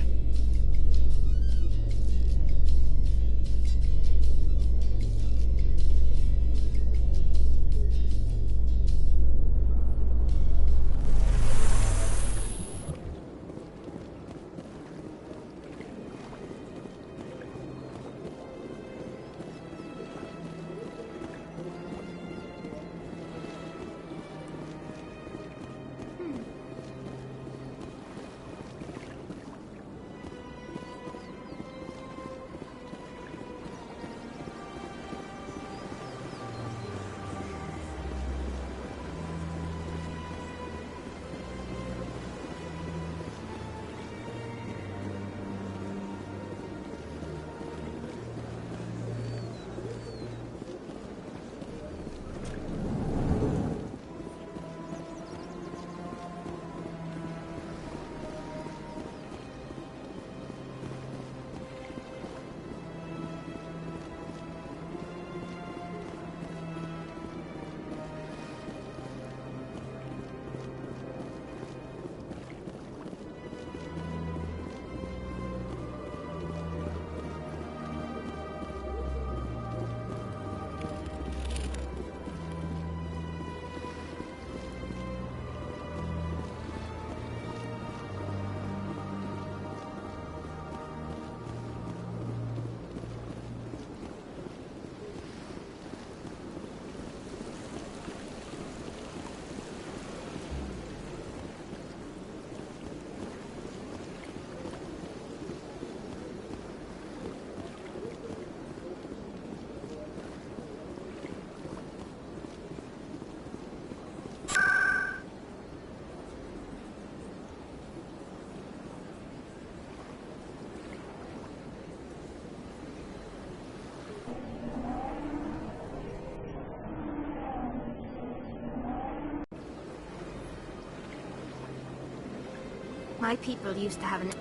My people used to have an...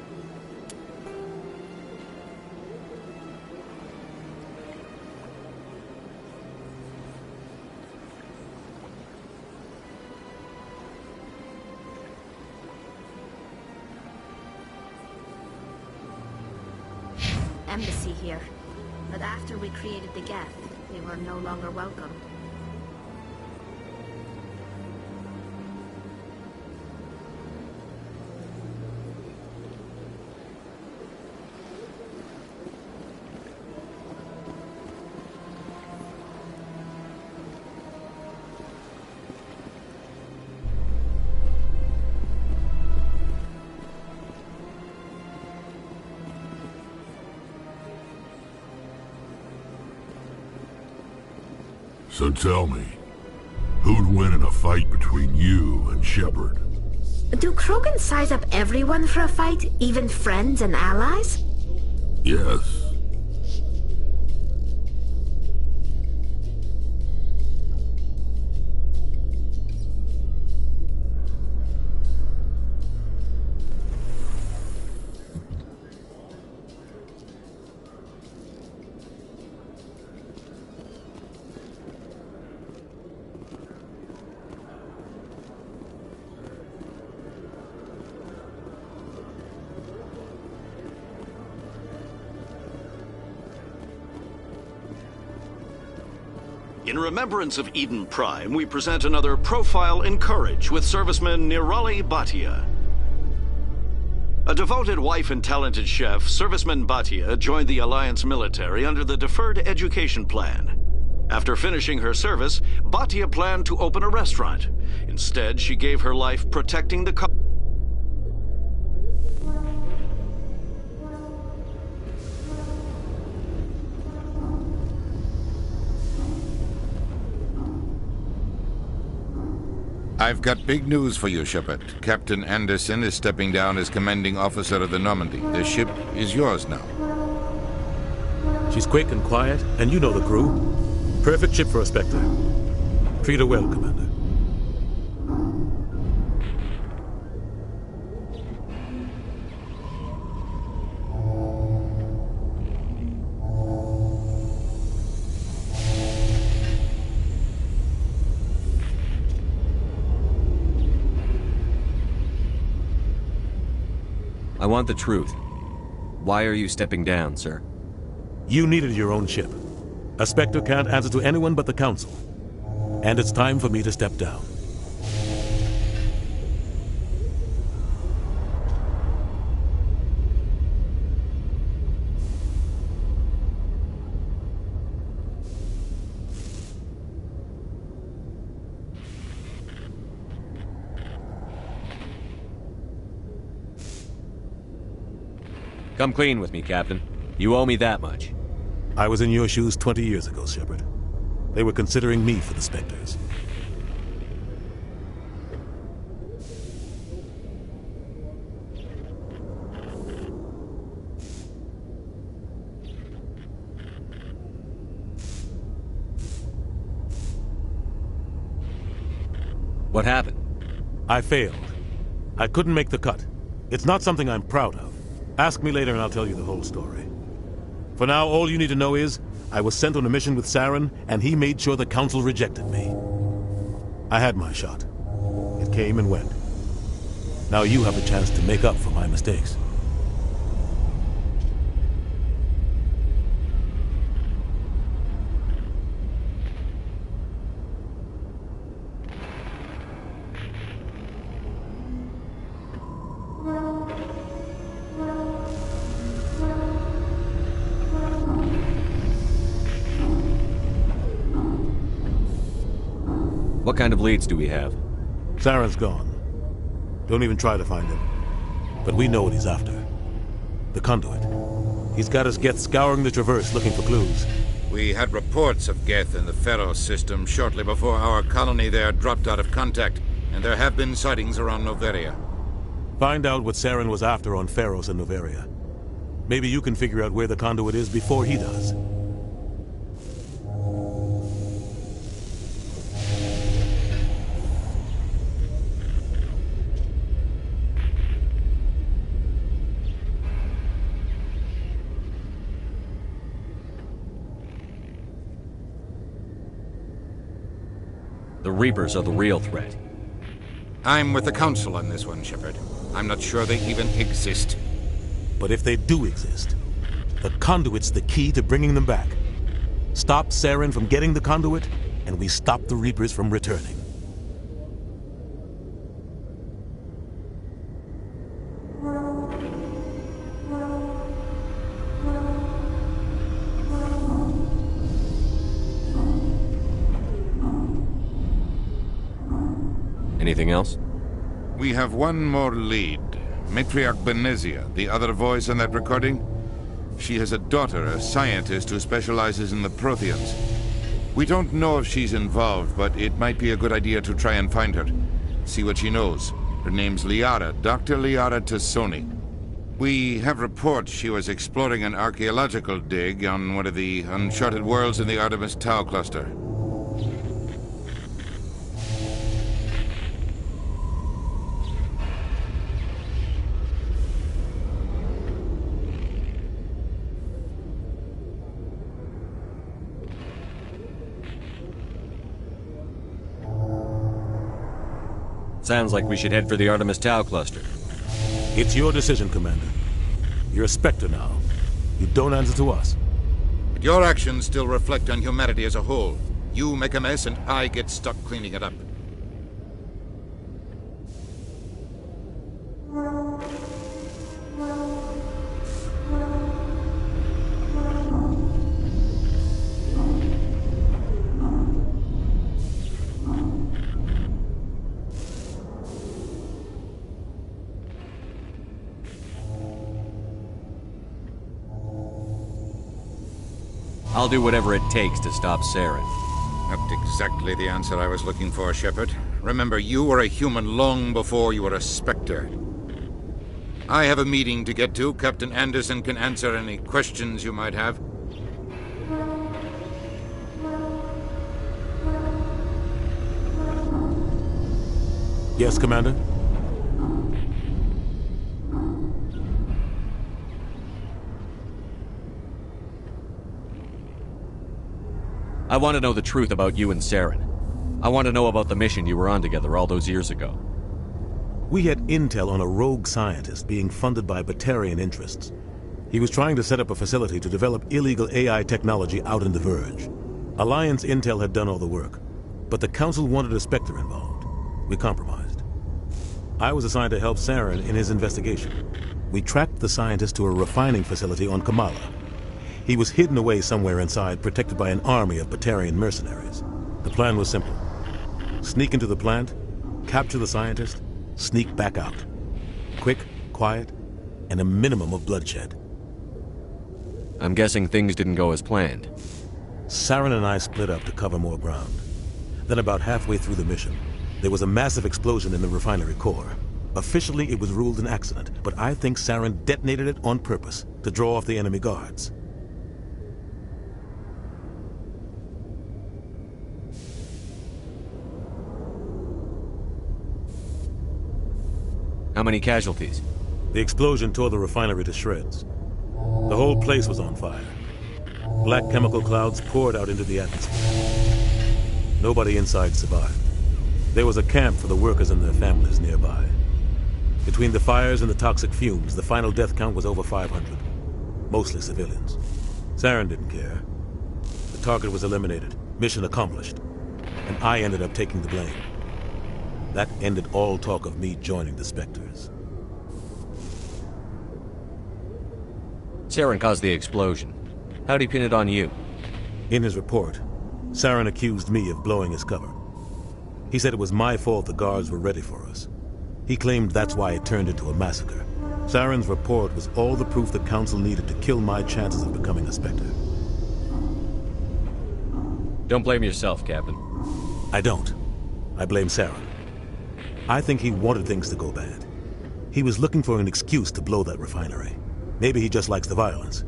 embassy here. But after we created the Geth, they were no longer welcome. So tell me, who'd win in a fight between you and Shepard? Do Krogan size up everyone for a fight, even friends and allies? Yes. In remembrance of Eden Prime, we present another Profile in Courage with serviceman Nirali Bhatia. A devoted wife and talented chef, serviceman Bhatia joined the Alliance military under the Deferred Education Plan. After finishing her service, Bhatia planned to open a restaurant. Instead, she gave her life protecting the I've got big news for you, Shepard. Captain Anderson is stepping down as commanding officer of the Normandy. The ship is yours now. She's quick and quiet, and you know the crew. Perfect ship for a Spectre. Treat her well, Commander. I want the truth. Why are you stepping down, sir? You needed your own ship. A Spectre can't answer to anyone but the Council. And it's time for me to step down. Come clean with me, Captain. You owe me that much. I was in your shoes 20 years ago, Shepard. They were considering me for the Spectres. What happened? I failed. I couldn't make the cut. It's not something I'm proud of. Ask me later and I'll tell you the whole story. For now, all you need to know is, I was sent on a mission with Saren, and he made sure the Council rejected me. I had my shot. It came and went. Now you have a chance to make up for my mistakes. What kind of leads do we have? Saren's gone. Don't even try to find him. But we know what he's after. The conduit. He's got us Geth scouring the Traverse looking for clues. We had reports of Geth in the Pharaoh system shortly before our colony there dropped out of contact, and there have been sightings around Noveria. Find out what Saren was after on Pharos and Noveria. Maybe you can figure out where the conduit is before he does. Reapers are the real threat. I'm with the Council on this one, Shepard. I'm not sure they even exist. But if they do exist, the conduit's the key to bringing them back. Stop Saren from getting the conduit, and we stop the Reapers from returning. Anything else? We have one more lead. Matriarch Benezia, the other voice in that recording. She has a daughter, a scientist who specializes in the Protheans. We don't know if she's involved, but it might be a good idea to try and find her. See what she knows. Her name's Liara, Dr. Liara Tassoni. We have reports she was exploring an archaeological dig on one of the uncharted worlds in the Artemis Tau cluster. Sounds like we should head for the Artemis Tau cluster. It's your decision, Commander. You're a Spectre now. You don't answer to us. But your actions still reflect on humanity as a whole. You make a mess and I get stuck cleaning it up. I'll do whatever it takes to stop Saren. Not exactly the answer I was looking for, Shepard. Remember, you were a human long before you were a Spectre. I have a meeting to get to. Captain Anderson can answer any questions you might have. Yes, Commander? I want to know the truth about you and Saren. I want to know about the mission you were on together all those years ago. We had intel on a rogue scientist being funded by Batarian interests. He was trying to set up a facility to develop illegal AI technology out in the Verge. Alliance intel had done all the work, but the Council wanted a Spectre involved. We compromised. I was assigned to help Saren in his investigation. We tracked the scientist to a refining facility on Kamala. He was hidden away somewhere inside, protected by an army of Batarian mercenaries. The plan was simple. Sneak into the plant, capture the scientist, sneak back out. Quick, quiet, and a minimum of bloodshed. I'm guessing things didn't go as planned. Saren and I split up to cover more ground. Then about halfway through the mission, there was a massive explosion in the refinery core. Officially, it was ruled an accident, but I think Saren detonated it on purpose to draw off the enemy guards. How many casualties? The explosion tore the refinery to shreds. The whole place was on fire. Black chemical clouds poured out into the atmosphere. Nobody inside survived. There was a camp for the workers and their families nearby. Between the fires and the toxic fumes, the final death count was over 500. Mostly civilians. Saren didn't care. The target was eliminated, mission accomplished, and I ended up taking the blame. That ended all talk of me joining the Spectres. Saren caused the explosion. How'd he pin it on you? In his report, Saren accused me of blowing his cover. He said it was my fault the guards were ready for us. He claimed that's why it turned into a massacre. Saren's report was all the proof the Council needed to kill my chances of becoming a Spectre. Don't blame yourself, Captain. I don't. I blame Saren. I think he wanted things to go bad. He was looking for an excuse to blow that refinery. Maybe he just likes the violence.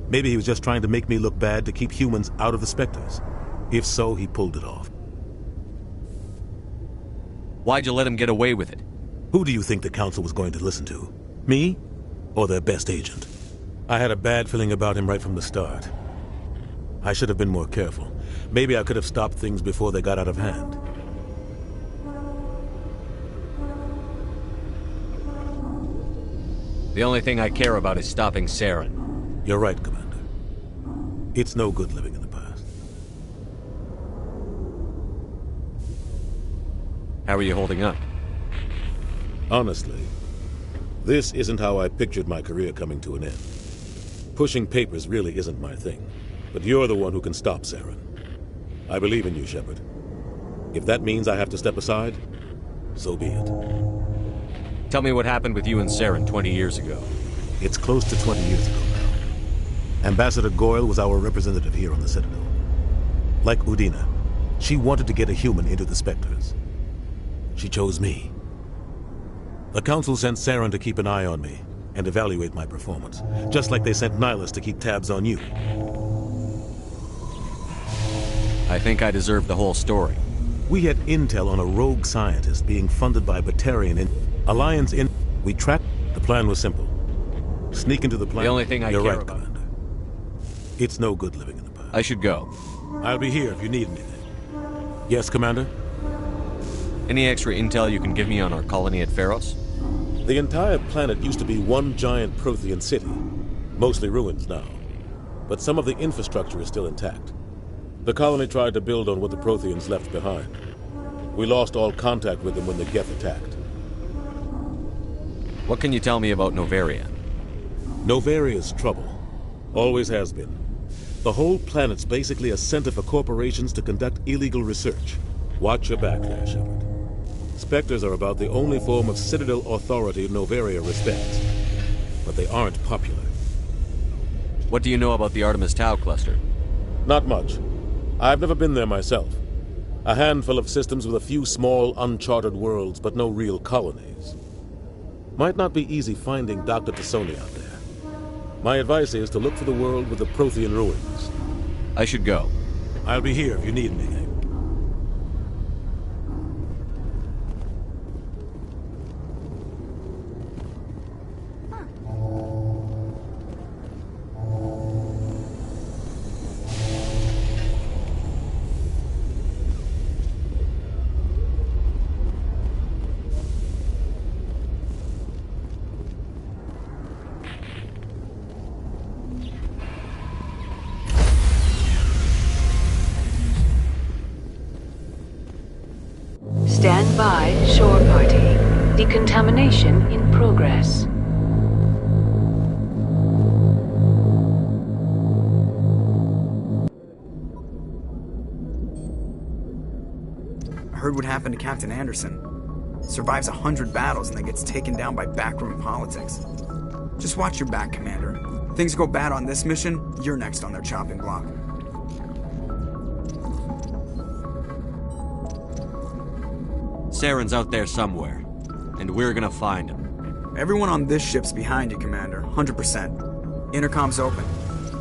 Maybe he was just trying to make me look bad to keep humans out of the Spectres. If so, he pulled it off. Why'd you let him get away with it? Who do you think the Council was going to listen to? Me? Or their best agent? I had a bad feeling about him right from the start. I should have been more careful. Maybe I could have stopped things before they got out of hand. The only thing I care about is stopping Saren. You're right, Commander. It's no good living in the past. How are you holding up? Honestly, this isn't how I pictured my career coming to an end. Pushing papers really isn't my thing, but you're the one who can stop Saren. I believe in you, Shepard. If that means I have to step aside, so be it. Tell me what happened with you and Saren 20 years ago. It's close to 20 years ago now. Ambassador Goyle was our representative here on the Citadel. Like Udina, she wanted to get a human into the Spectres. She chose me. The Council sent Saren to keep an eye on me and evaluate my performance, just like they sent Nihilus to keep tabs on you. I think I deserve the whole story. We had intel on a rogue scientist being funded by Batarian Alliance in... We tracked... The plan was simple. Sneak into the planet. The only thing I You're care right, about. Commander. It's no good living in the past. I should go. I'll be here if you need anything. Yes, Commander? Any extra intel you can give me on our colony at Pharos? The entire planet used to be one giant Prothean city. Mostly ruins now. But some of the infrastructure is still intact. The colony tried to build on what the Protheans left behind. We lost all contact with them when the Geth attacked. What can you tell me about Novaria? Novaria's trouble. Always has been. The whole planet's basically a center for corporations to conduct illegal research. Watch your back there, Shepard. Spectres are about the only form of Citadel authority Novaria respects. But they aren't popular. What do you know about the Artemis Tau cluster? Not much. I've never been there myself. A handful of systems with a few small, uncharted worlds, but no real colonies. Might not be easy finding Dr. Tassoni out there. My advice is to look for the world with the Prothean ruins. I should go. I'll be here if you need anything. Stand by, shore party. Decontamination in progress. I heard what happened to Captain Anderson. Survives 100 battles and then gets taken down by backroom politics. Just watch your back, Commander. Things go bad on this mission, you're next on their chopping block. Saren's out there somewhere, and we're gonna find him. Everyone on this ship's behind you, Commander. 100%. Intercom's open.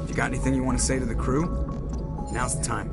If you got anything you want to say to the crew, now's the time.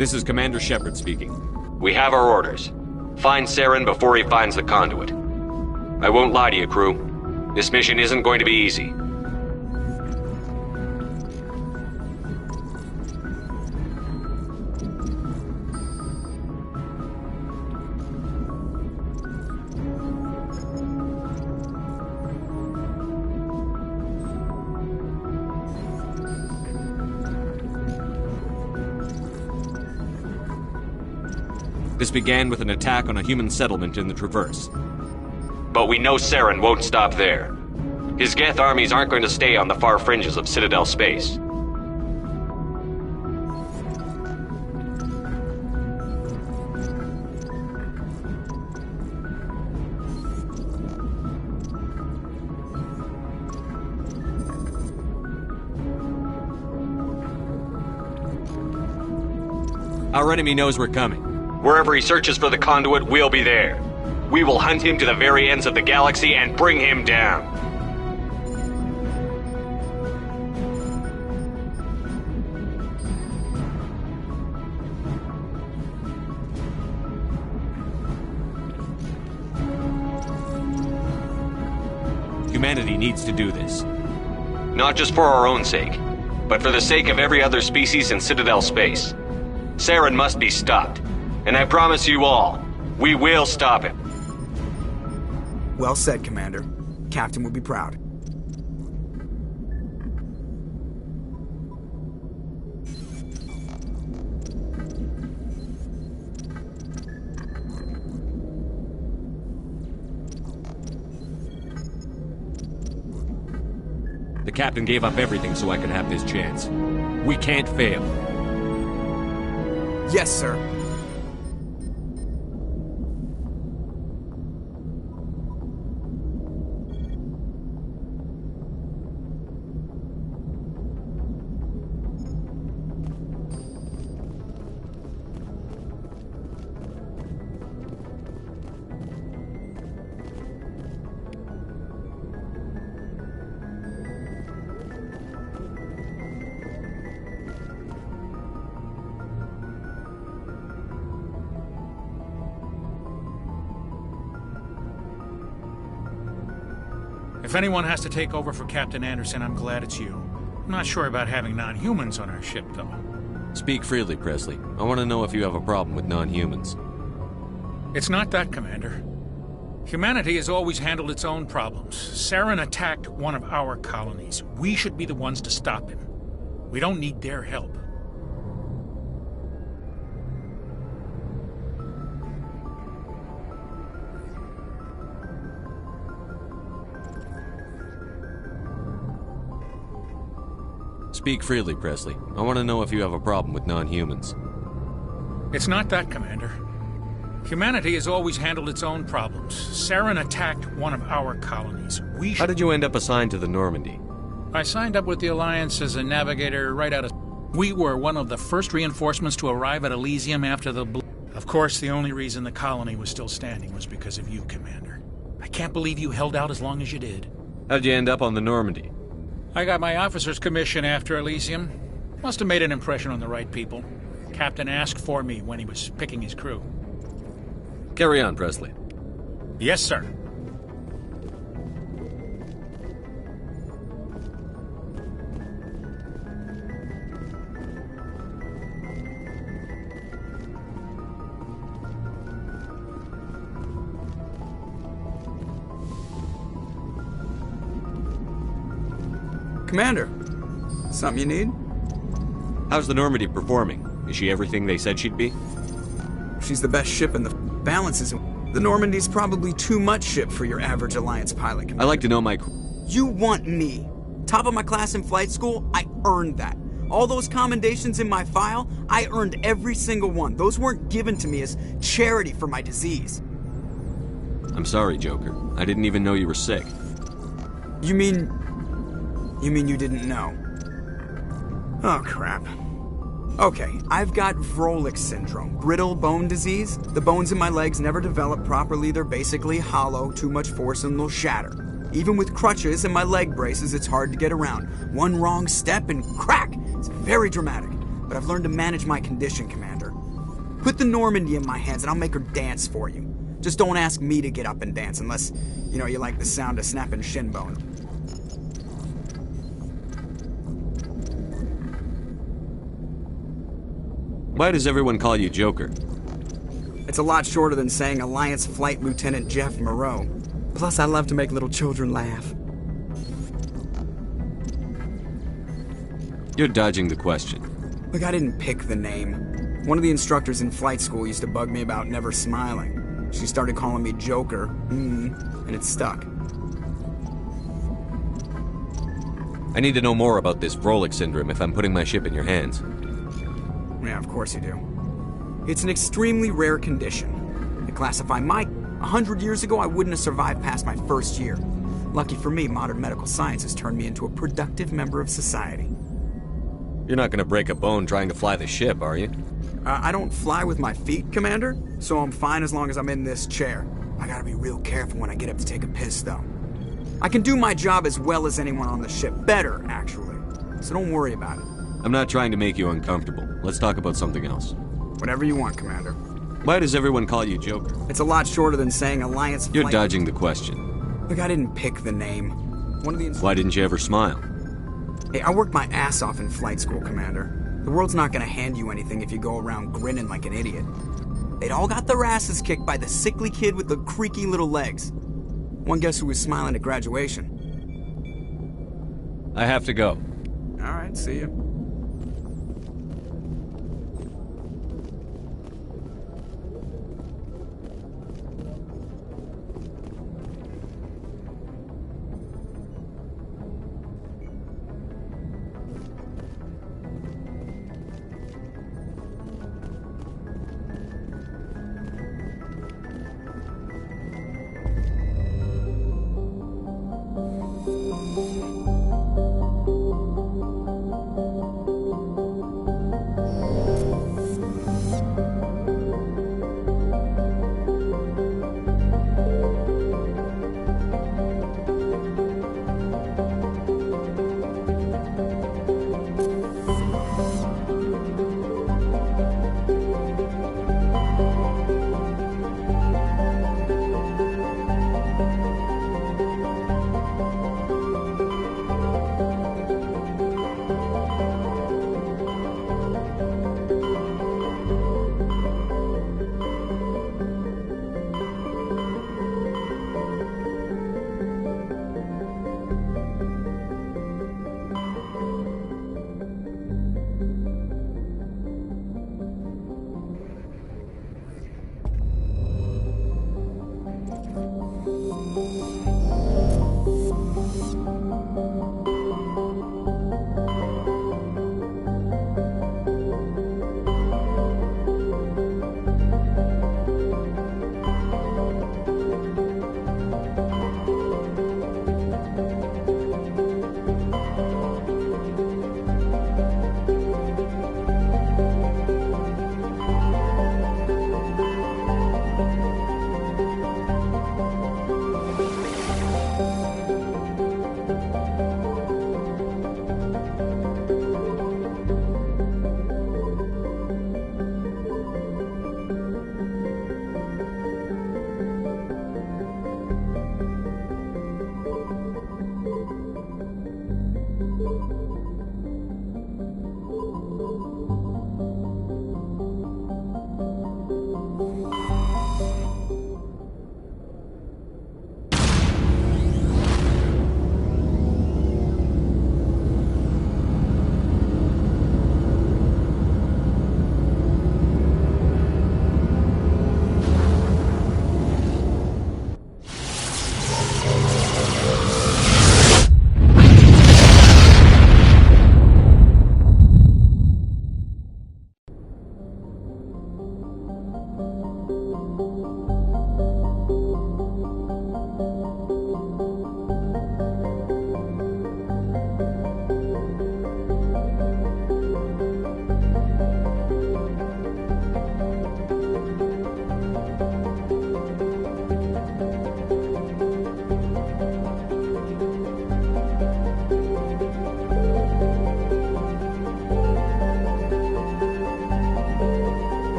This is Commander Shepard speaking. We have our orders. Find Saren before he finds the conduit. I won't lie to you, crew. This mission isn't going to be easy. This began with an attack on a human settlement in the Traverse. But we know Saren won't stop there. His Geth armies aren't going to stay on the far fringes of Citadel space. Our enemy knows we're coming. Wherever he searches for the conduit, we'll be there. We will hunt him to the very ends of the galaxy and bring him down. Humanity needs to do this. Not just for our own sake, but for the sake of every other species in Citadel space. Saren must be stopped. And I promise you all, we will stop him. Well said, Commander. Captain would be proud. The captain gave up everything so I could have this chance. We can't fail. Yes, sir. If anyone has to take over for Captain Anderson, I'm glad it's you. I'm not sure about having non-humans on our ship, though. Speak freely, Presley. I want to know if you have a problem with non-humans. It's not that, Commander. Humanity has always handled its own problems. Saren attacked one of our colonies. We should be the ones to stop him. We don't need their help. Speak freely, Presley. I want to know if you have a problem with non-humans. It's not that, Commander. Humanity has always handled its own problems. Saren attacked one of our colonies. How did you end up assigned to the Normandy? I signed up with the Alliance as a navigator right out of... We were one of the first reinforcements to arrive at Elysium after the... Of course, the only reason the colony was still standing was because of you, Commander. I can't believe you held out as long as you did. How'd you end up on the Normandy? I got my officer's commission after Elysium. Must have made an impression on the right people. Captain asked for me when he was picking his crew. Carry on, Presley. Yes, sir. Commander, something you need? How's the Normandy performing? Is she everything they said she'd be? She's the best ship in the balance isn't. The Normandy's probably too much ship for your average Alliance pilot, Commander. I like to know my... You want me? Top of my class in flight school? I earned that. All those commendations in my file, I earned every single one. Those weren't given to me as charity for my disease. I'm sorry, Joker. I didn't even know you were sick. You mean you didn't know? Oh, crap. Okay, I've got Vrolik syndrome, brittle bone disease. The bones in my legs never develop properly. They're basically hollow, too much force and they'll shatter. Even with crutches and my leg braces, it's hard to get around. One wrong step and crack! It's very dramatic. But I've learned to manage my condition, Commander. Put the Normandy in my hands and I'll make her dance for you. Just don't ask me to get up and dance unless, you like the sound of snapping shin bone. Why does everyone call you Joker? It's a lot shorter than saying Alliance Flight Lieutenant Jeff Moreau. Plus, I love to make little children laugh. You're dodging the question. Look, I didn't pick the name. One of the instructors in flight school used to bug me about never smiling. She started calling me Joker, and it stuck. I need to know more about this Vrolik syndrome if I'm putting my ship in your hands. Yeah, of course you do. It's an extremely rare condition. They classify my... 100 years ago, I wouldn't have survived past my first year. Lucky for me, modern medical science has turned me into a productive member of society. You're not gonna break a bone trying to fly the ship, are you? I don't fly with my feet, Commander, so I'm fine as long as I'm in this chair. I gotta be real careful when I get up to take a piss, though. I can do my job as well as anyone on the ship. Better, actually. So don't worry about it. I'm not trying to make you uncomfortable. Let's talk about something else. Whatever you want, Commander. Why does everyone call you Joker? It's a lot shorter than saying Alliance You're Flight... dodging the question. Look, I didn't pick the name. One of the... Why didn't you ever smile? Hey, I worked my ass off in flight school, Commander. The world's not gonna hand you anything if you go around grinning like an idiot. They'd all got their asses kicked by the sickly kid with the creaky little legs. One guess who was smiling at graduation? I have to go. All right, see ya.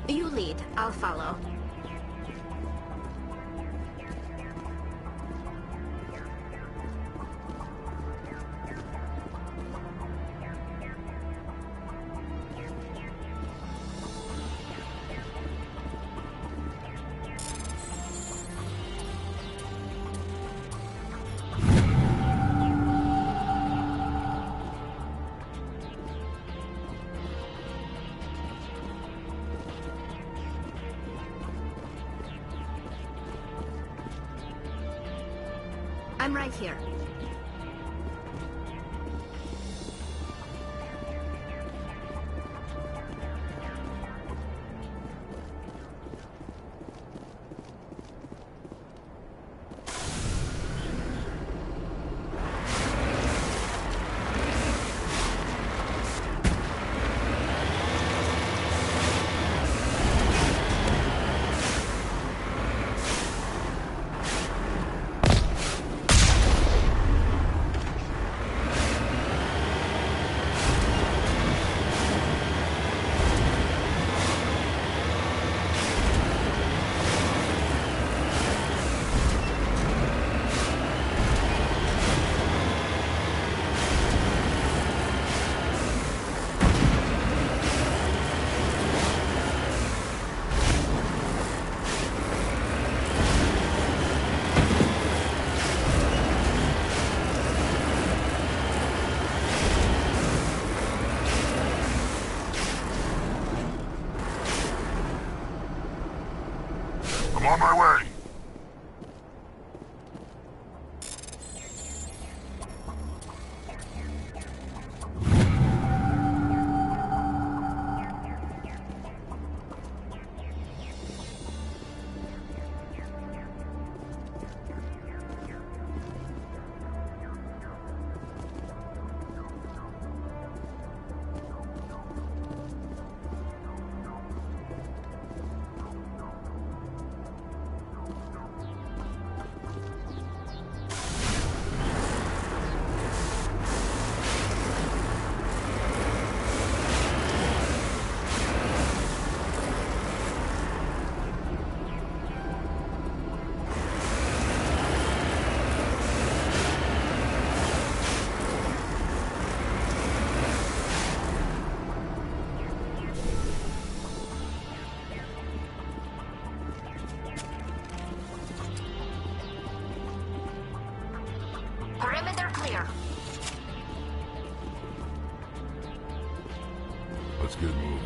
You lead. I'll follow. I'm right here. I'm on my way. Let's get moving.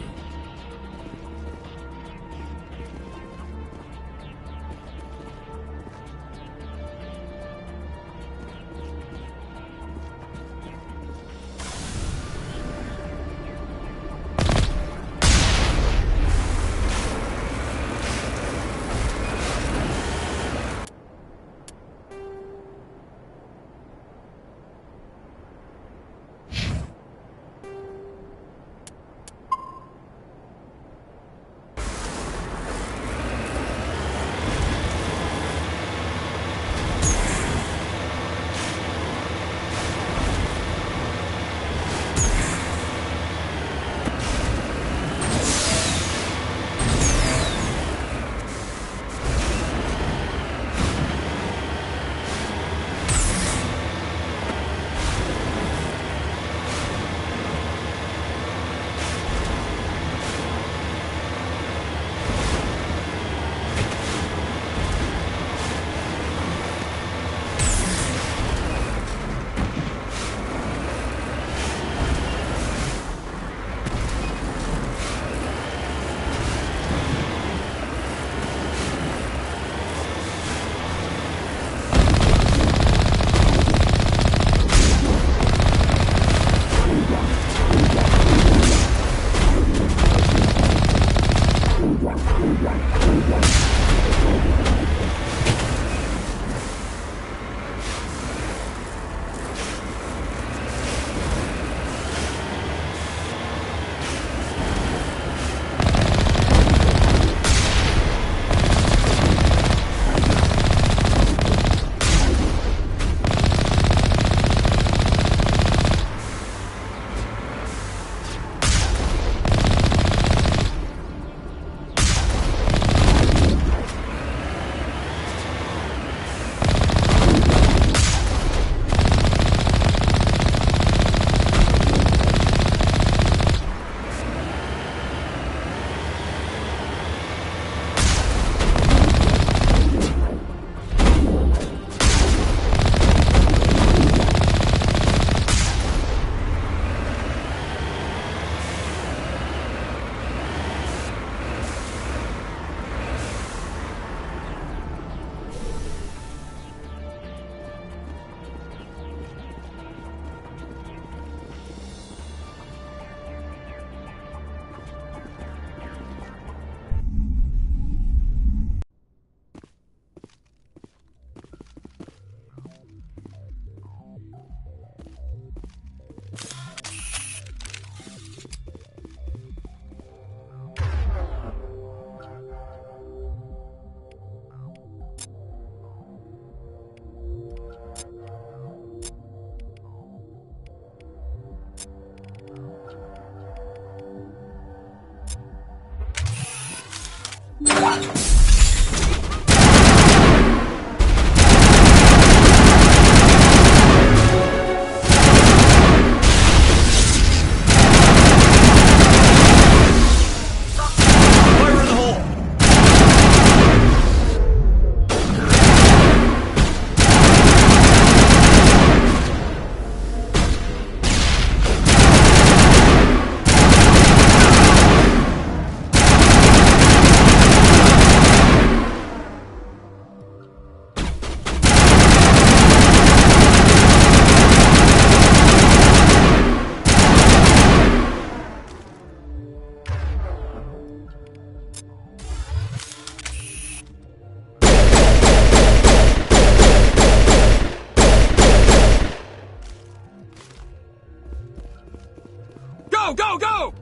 Go, go, go!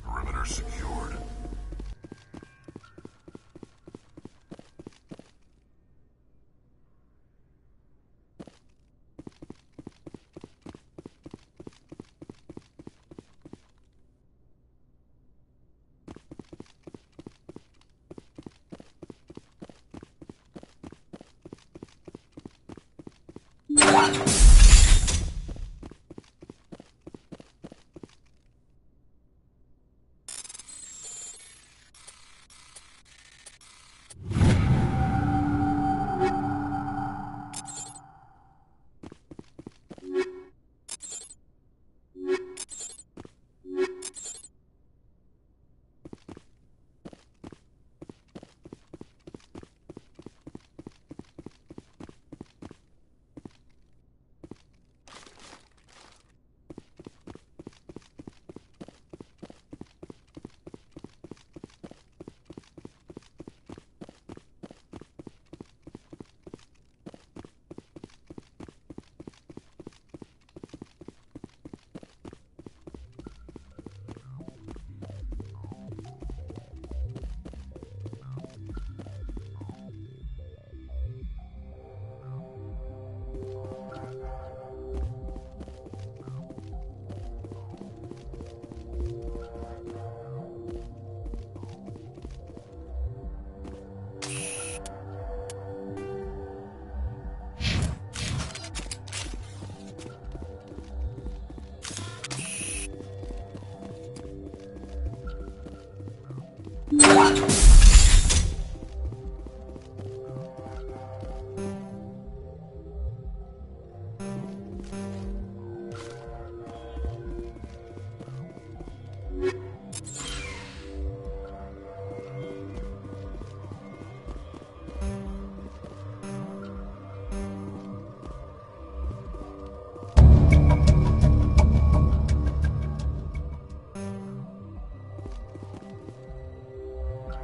Perimeter secured.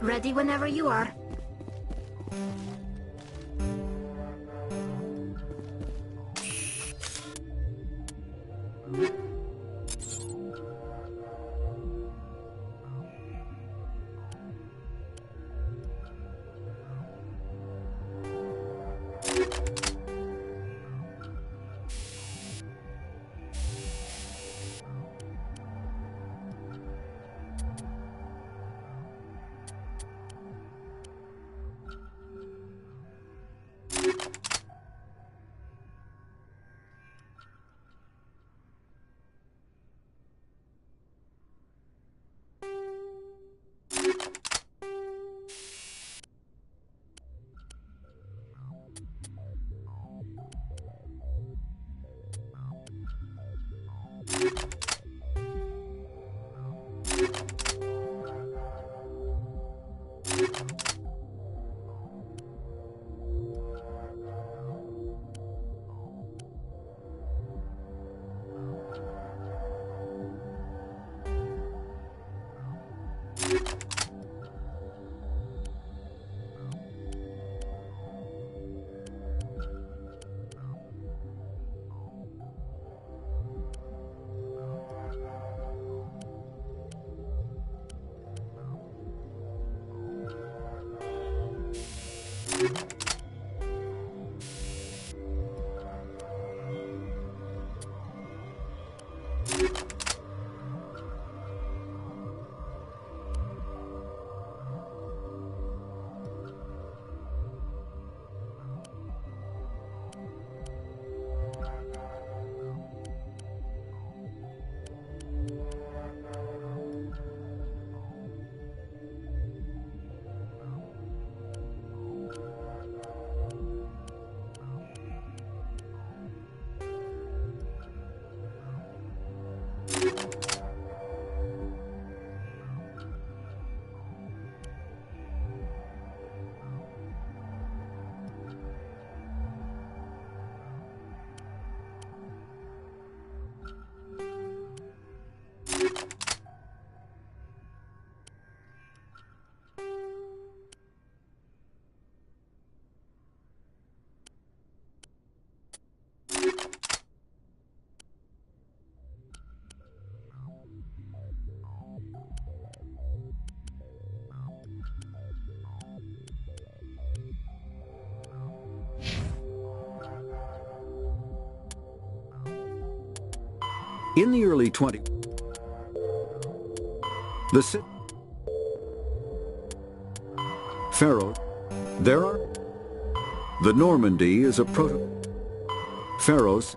Ready whenever you are. In the early 20s, the Pharaoh, there are the Normandy is a proto Pharaohs.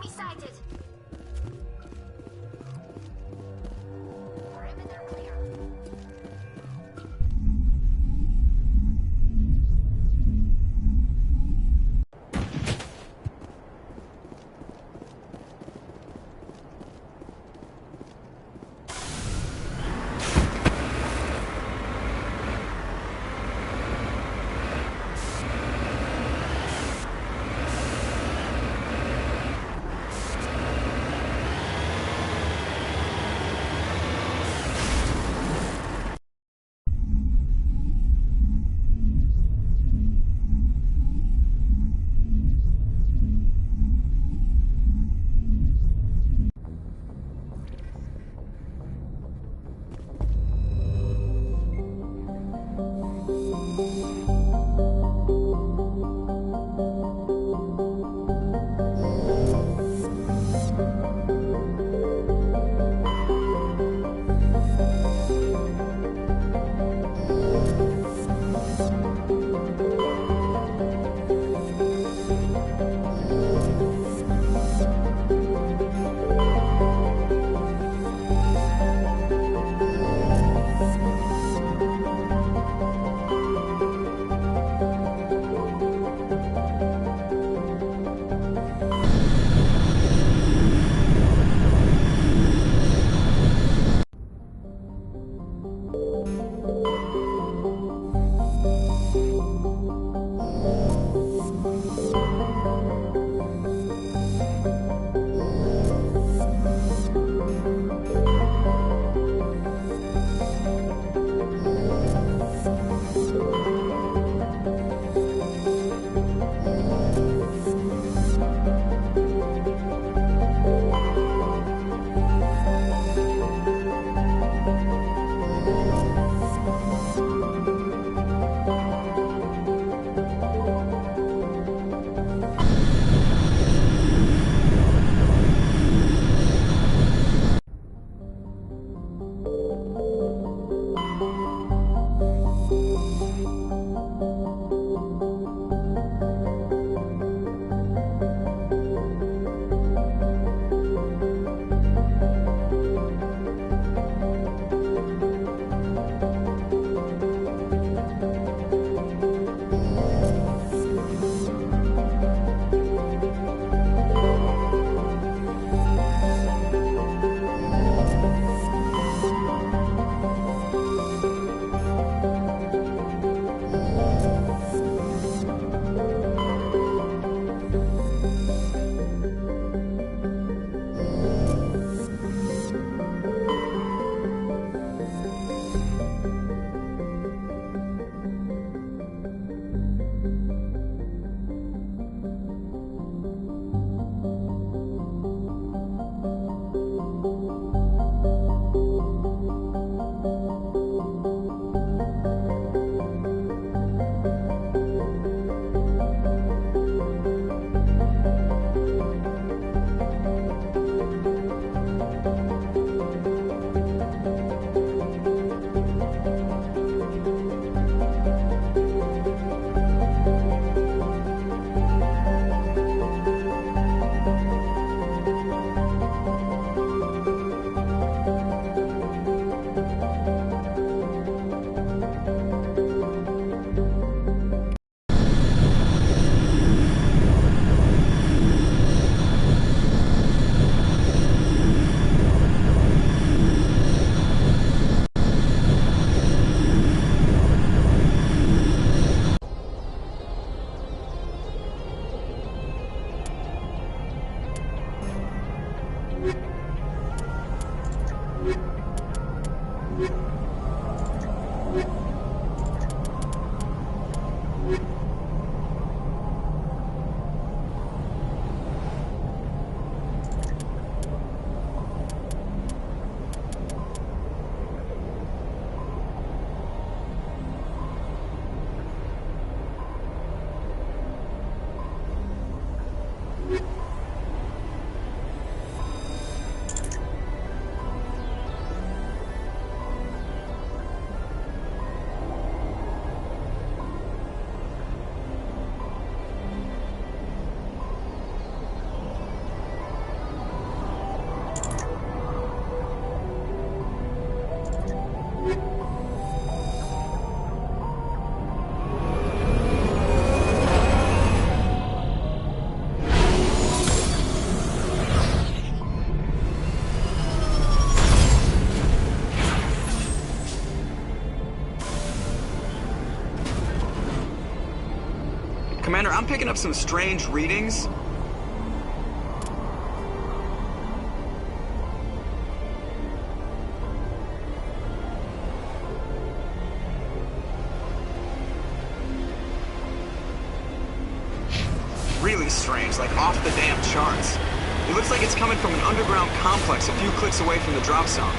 Enemy sighted. Perimeter clear. picking up some strange readings? Really strange, like off the damn charts. It looks like it's coming from an underground complex a few clicks away from the drop zone.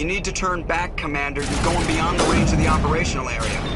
You need to turn back, Commander. You're going beyond the range of the operational area.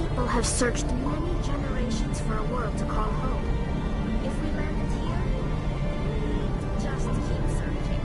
people have searched many generations for a world to call home. If we landed here, we'd just keep searching.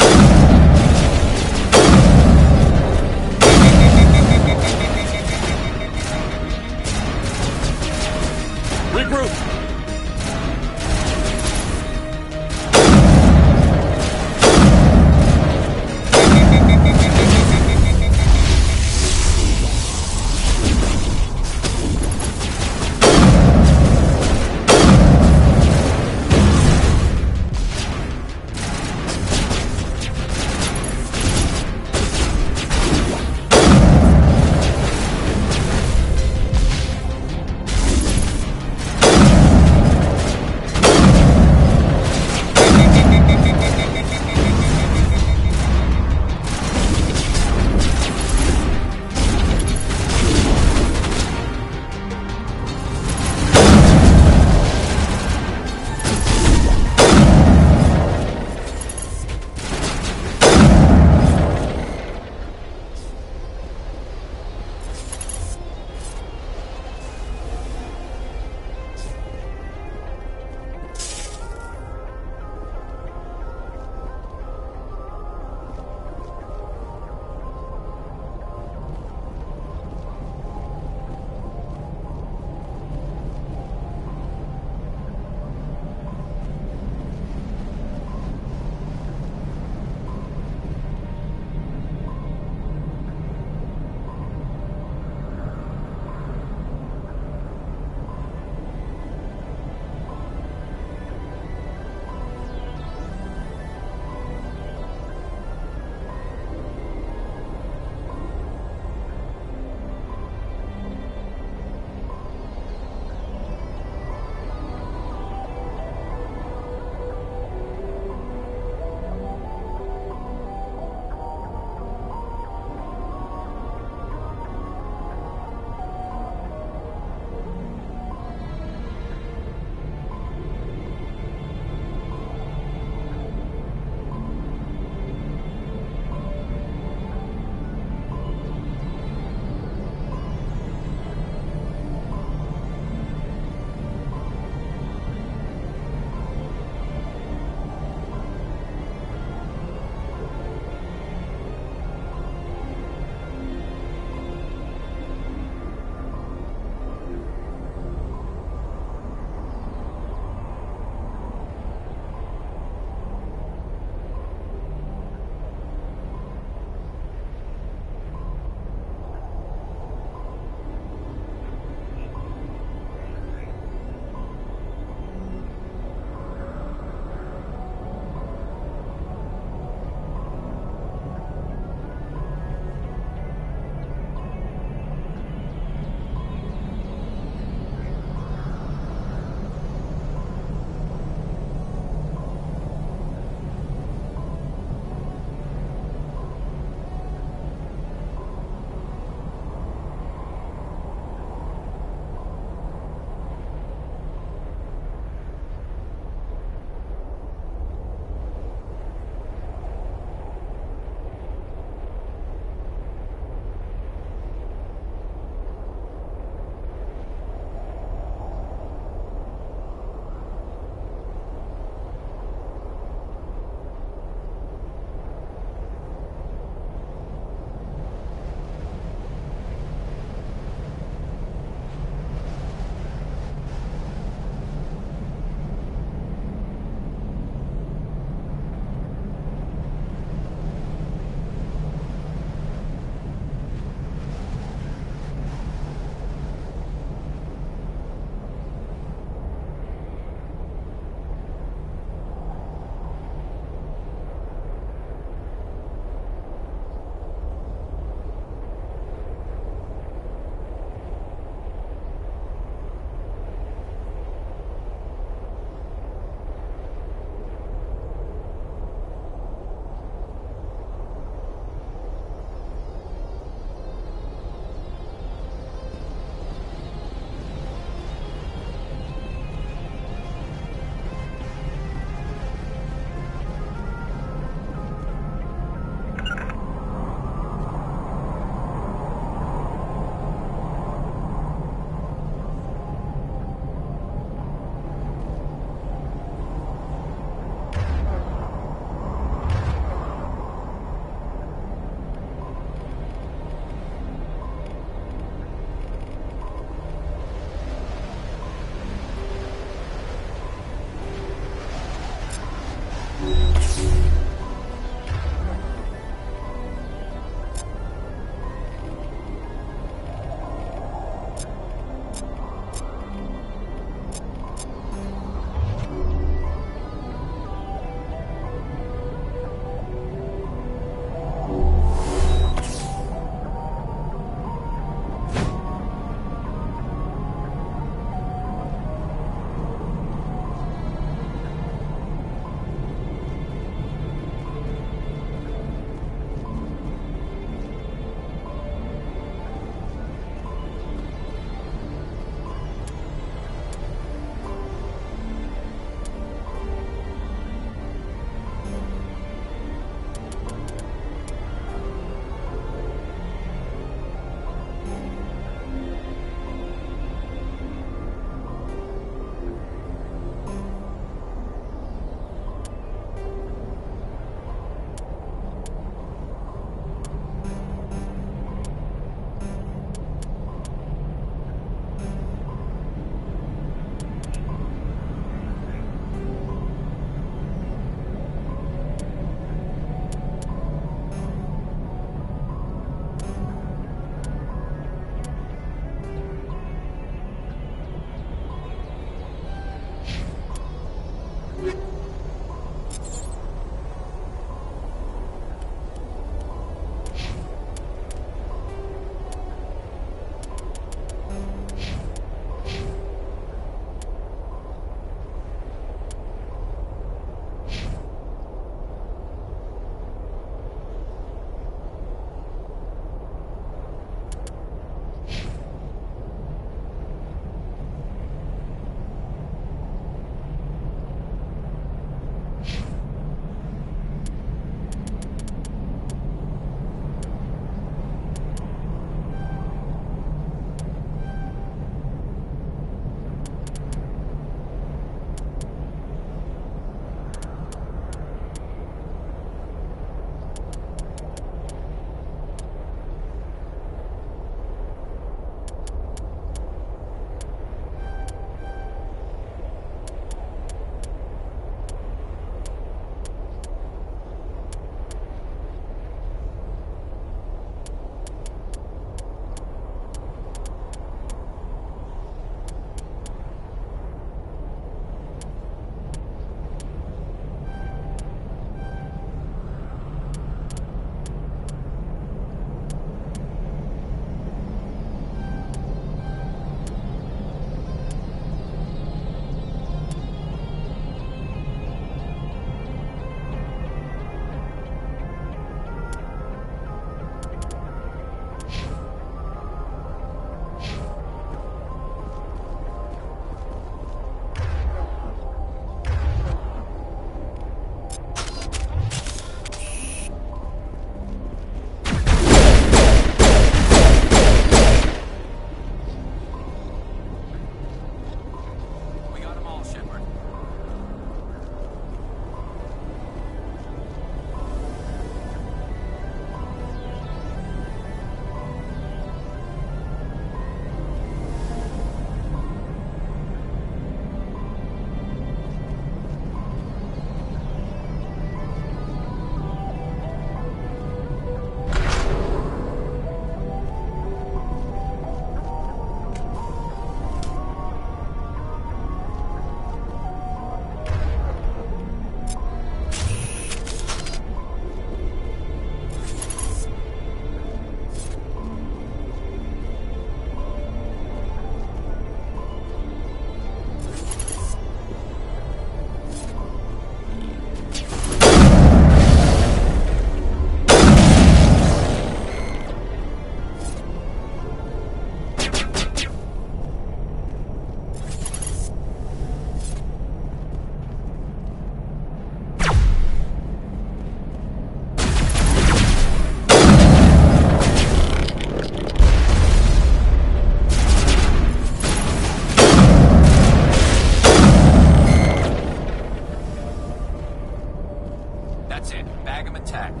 That's it. Bag 'em and tag 'em.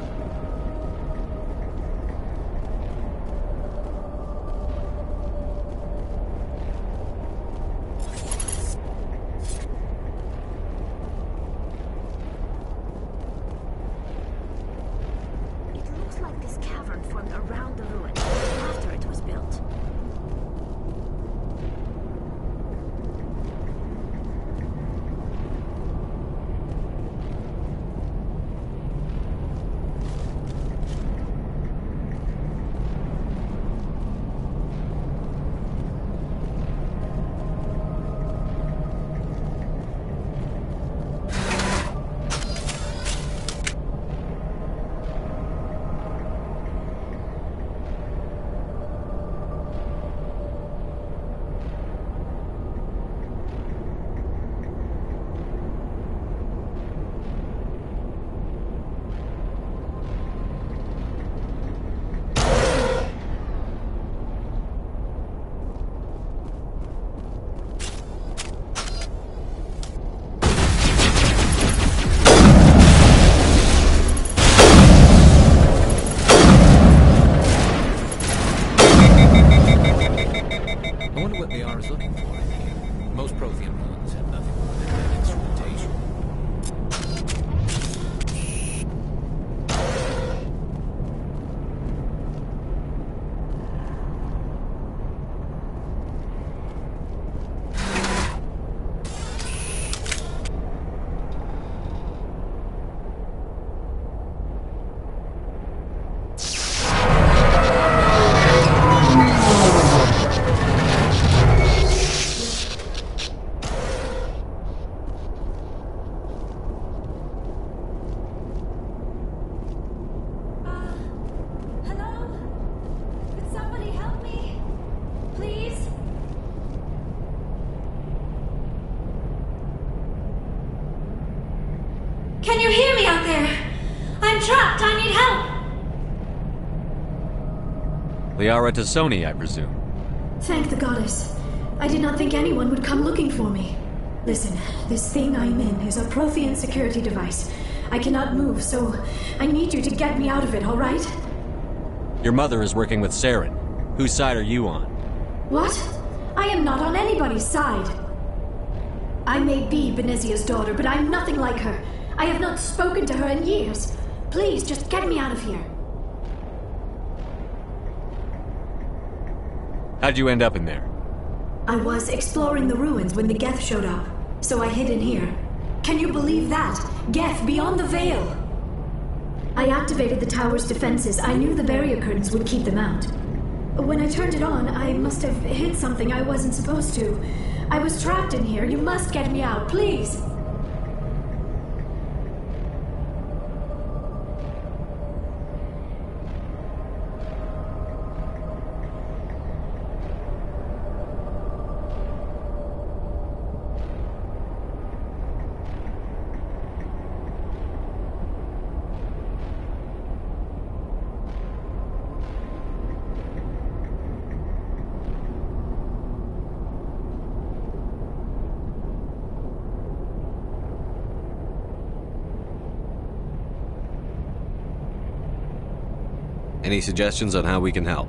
It looks like this cavern formed around the ruin after it was built. I wonder what the R is looking for. Most Prothean ruins have nothing more than that instrumentation. Hello? Could somebody help me? Please? Can you hear me out there? I'm trapped. I need help. Liara Tassoni, I presume. Thank the goddess. I did not think anyone would come looking for me. Listen, this thing I'm in is a Prothean security device. I cannot move, so I need you to get me out of it, all right? Your mother is working with Saren. Whose side are you on? What? I am not on anybody's side. I may be Benezia's daughter, but I'm nothing like her. I have not spoken to her in years. Please, just get me out of here. How'd you end up in there? I was exploring the ruins when the Geth showed up, so I hid in here. Can you believe that? Geth beyond the veil! I activated the tower's defenses. I knew the barrier curtains would keep them out. When I turned it on, I must have hit something I wasn't supposed to. I was trapped in here. You must get me out, please! Any suggestions on how we can help?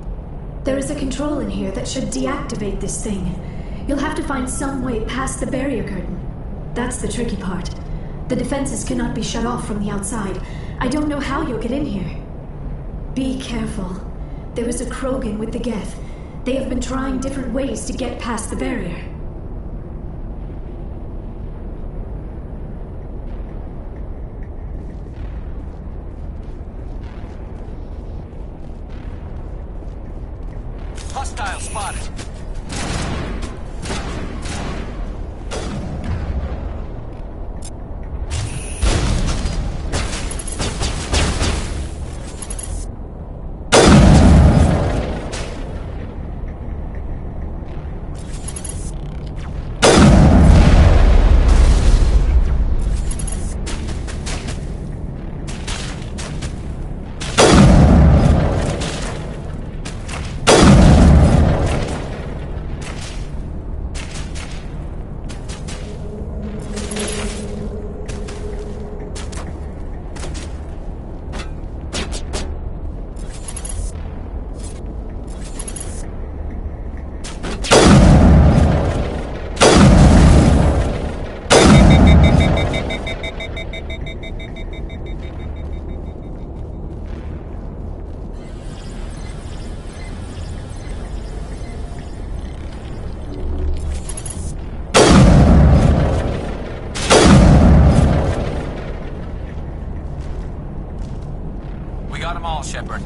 There is a control in here that should deactivate this thing. You'll have to find some way past the barrier curtain. That's the tricky part. The defenses cannot be shut off from the outside. I don't know how you'll get in here. Be careful. There is a Krogan with the Geth. They have been trying different ways to get past the barrier. Hostile spotted. got them all, Shepard.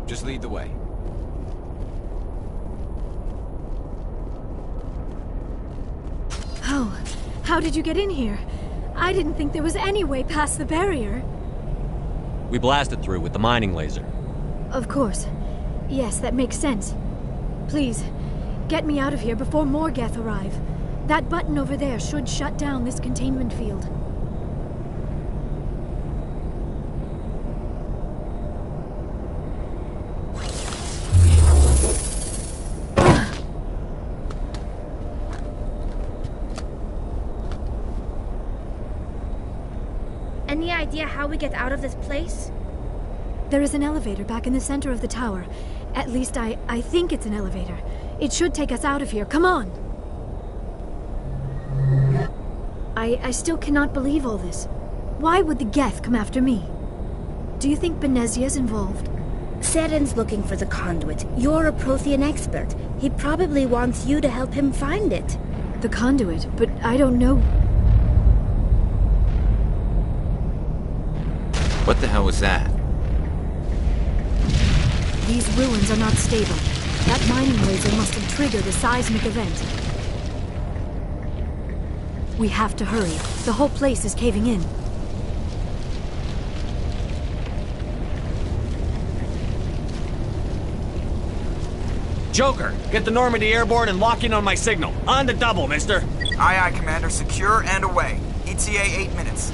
Just lead the way. Oh, how did you get in here? I didn't think there was any way past the barrier. We blasted through with the mining laser. Of course. Yes, that makes sense. Please, get me out of here before more Geth arrive. That button over there should shut down this containment field. Any idea how we get out of this place? There is an elevator back in the center of the tower. At least I think it's an elevator. It should take us out of here. Come on! I still cannot believe all this. Why would the Geth come after me? Do you think Benezia's involved? Saren's looking for the conduit. You're a Prothean expert. He probably wants you to help him find it. The conduit? But I don't know. What the hell was that? These ruins are not stable. That mining laser must have triggered a seismic event. We have to hurry. The whole place is caving in. Joker, get the Normandy airborne and lock in on my signal. On the double, mister. Aye, aye, Commander. Secure and away. ETA 8 minutes.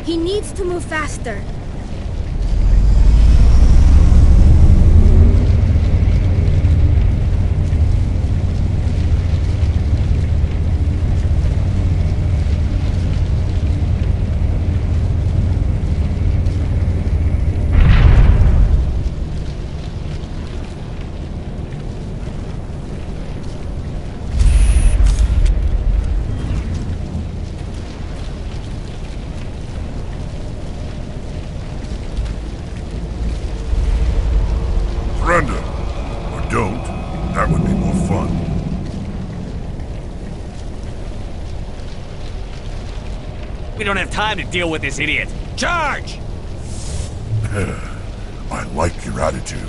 He needs to move faster. We don't have time to deal with this idiot. Charge! I like your attitude.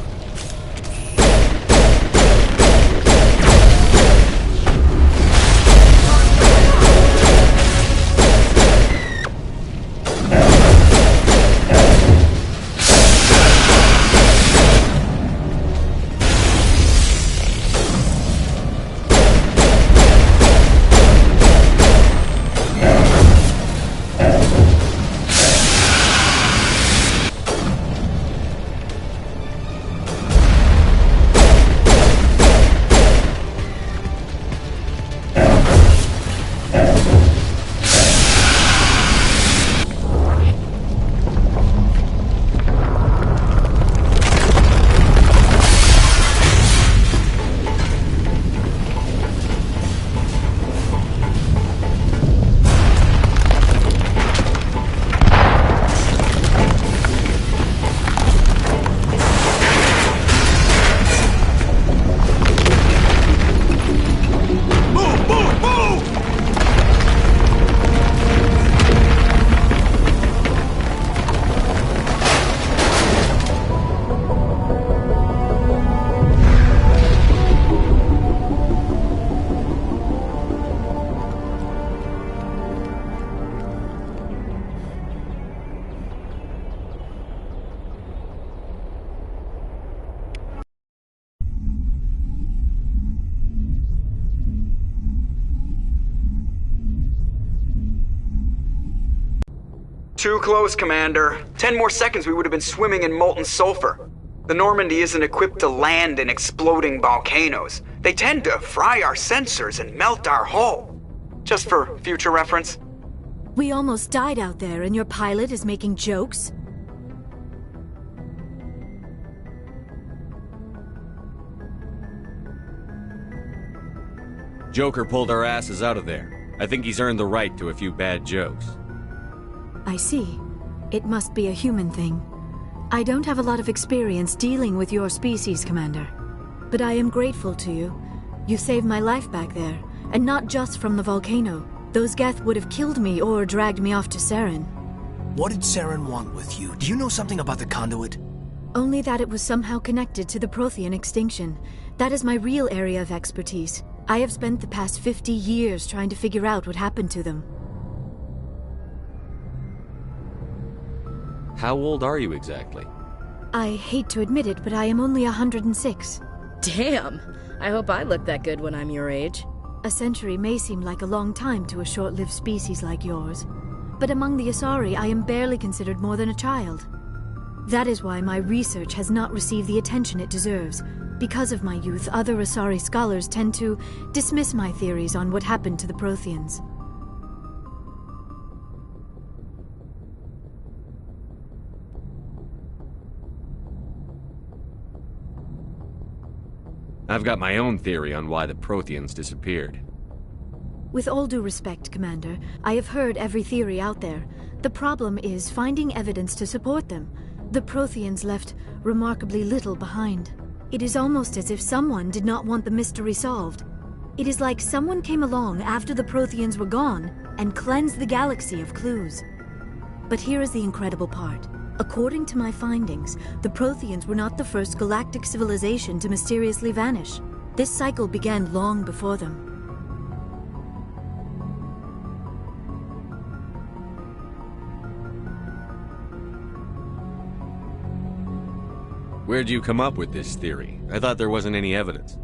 Too close, Commander. 10 more seconds we would have been swimming in molten sulfur. The Normandy isn't equipped to land in exploding volcanoes. They tend to fry our sensors and melt our hull. Just for future reference. We almost died out there and your pilot is making jokes? Joker pulled our asses out of there. I think he's earned the right to a few bad jokes. I see. It must be a human thing. I don't have a lot of experience dealing with your species, Commander. But I am grateful to you. You saved my life back there, and not just from the volcano. Those Geth would have killed me or dragged me off to Saren. What did Saren want with you? Do you know something about the conduit? Only that it was somehow connected to the Prothean extinction. That is my real area of expertise. I have spent the past 50 years trying to figure out what happened to them. How old are you exactly? I hate to admit it, but I am only 106. Damn! I hope I look that good when I'm your age. A century may seem like a long time to a short-lived species like yours. But among the Asari, I am barely considered more than a child. That is why my research has not received the attention it deserves. Because of my youth, other Asari scholars tend to dismiss my theories on what happened to the Protheans. I've got my own theory on why the Protheans disappeared. With all due respect, Commander, I have heard every theory out there. The problem is finding evidence to support them. The Protheans left remarkably little behind. It is almost as if someone did not want the mystery solved. It is like someone came along after the Protheans were gone and cleansed the galaxy of clues. But here is the incredible part. According to my findings, the Protheans were not the first galactic civilization to mysteriously vanish. This cycle began long before them. Where'd you come up with this theory? I thought there wasn't any evidence.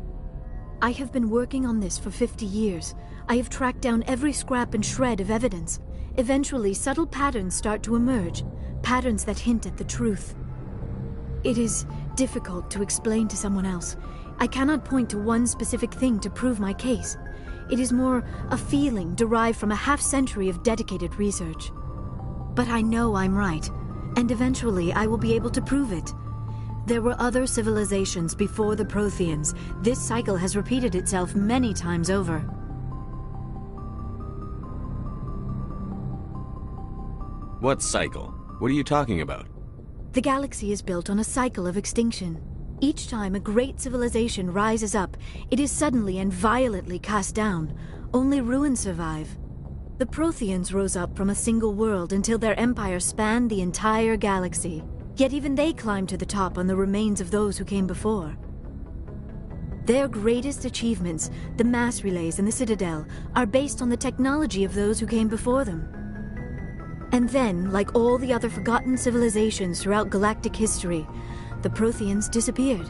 I have been working on this for 50 years. I have tracked down every scrap and shred of evidence. Eventually, subtle patterns start to emerge. Patterns that hint at the truth. It is difficult to explain to someone else. I cannot point to one specific thing to prove my case. It is more a feeling derived from a half-century of dedicated research. But I know I'm right, and eventually I will be able to prove it. There were other civilizations before the Protheans. This cycle has repeated itself many times over. What cycle? What are you talking about? The galaxy is built on a cycle of extinction. Each time a great civilization rises up, it is suddenly and violently cast down. Only ruins survive. The Protheans rose up from a single world until their empire spanned the entire galaxy. Yet even they climbed to the top on the remains of those who came before. Their greatest achievements, the mass relays and the Citadel, are based on the technology of those who came before them. And then, like all the other forgotten civilizations throughout galactic history, the Protheans disappeared.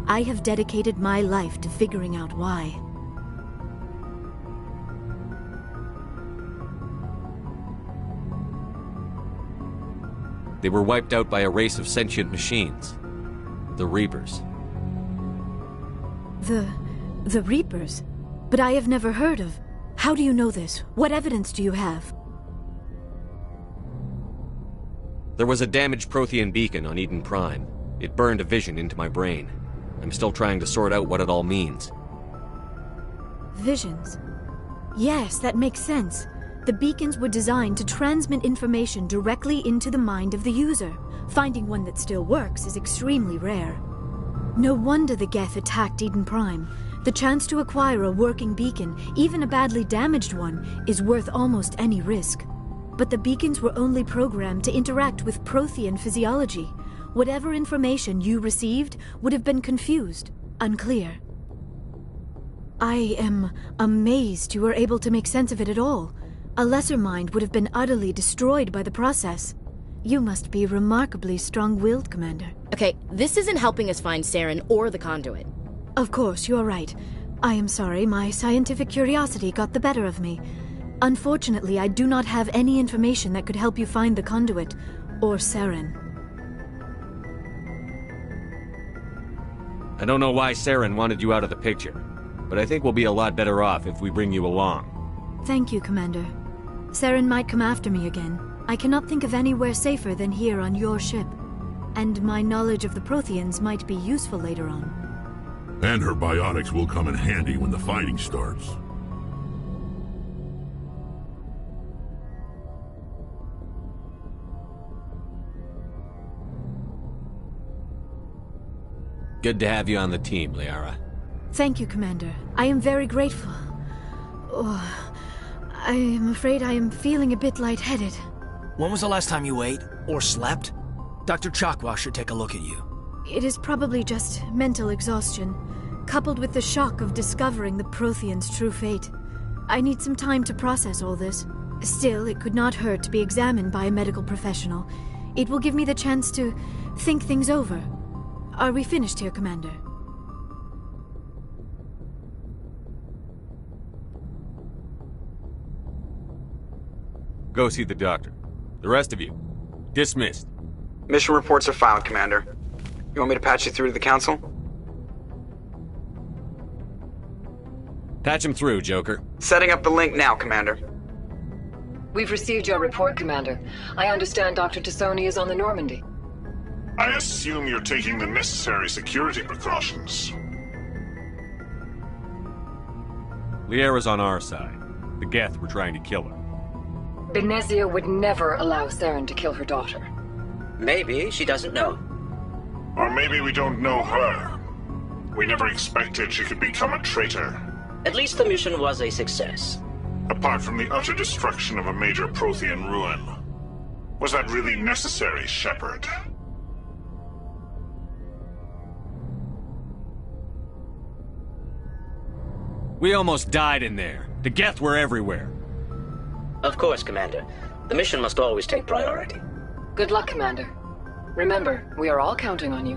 I have dedicated my life to figuring out why. They were wiped out by a race of sentient machines. The Reapers. The Reapers? But I have never heard of. How do you know this? What evidence do you have? There was a damaged Prothean beacon on Eden Prime. It burned a vision into my brain. I'm still trying to sort out what it all means. Visions? Yes, that makes sense. The beacons were designed to transmit information directly into the mind of the user. Finding one that still works is extremely rare. No wonder the Geth attacked Eden Prime. The chance to acquire a working beacon, even a badly damaged one, is worth almost any risk. But the beacons were only programmed to interact with Prothean physiology. Whatever information you received would have been confused, unclear. I am amazed you were able to make sense of it at all. A lesser mind would have been utterly destroyed by the process. You must be remarkably strong-willed, Commander. Okay, this isn't helping us find Saren or the conduit. Of course, you're right. I am sorry, my scientific curiosity got the better of me. Unfortunately, I do not have any information that could help you find the conduit, or Saren. I don't know why Saren wanted you out of the picture, but I think we'll be a lot better off if we bring you along. Thank you, Commander. Saren might come after me again. I cannot think of anywhere safer than here on your ship. And my knowledge of the Protheans might be useful later on. And her biotics will come in handy when the fighting starts. Good to have you on the team, Liara. Thank you, Commander. I am very grateful. Oh, I am afraid I am feeling a bit lightheaded. When was the last time you ate or slept? Dr. Chakwa should take a look at you. It is probably just mental exhaustion, coupled with the shock of discovering the Protheans' true fate. I need some time to process all this. Still, it could not hurt to be examined by a medical professional. It will give me the chance to think things over. Are we finished here, Commander? Go see the doctor. The rest of you, dismissed. Mission reports are filed, Commander. You want me to patch you through to the Council? Patch him through, Joker. Setting up the link now, Commander. We've received your report, Commander. I understand Dr. Tassoni is on the Normandy. I assume you're taking the necessary security precautions. Liara's on our side. The Geth were trying to kill her. Benezia would never allow Saren to kill her daughter. Maybe she doesn't know. Or maybe we don't know her. We never expected she could become a traitor. At least the mission was a success. Apart from the utter destruction of a major Prothean ruin. Was that really necessary, Shepard? We almost died in there. The Geth were everywhere. Of course, Commander. The mission must always take priority. Good luck, Commander. Remember, we are all counting on you.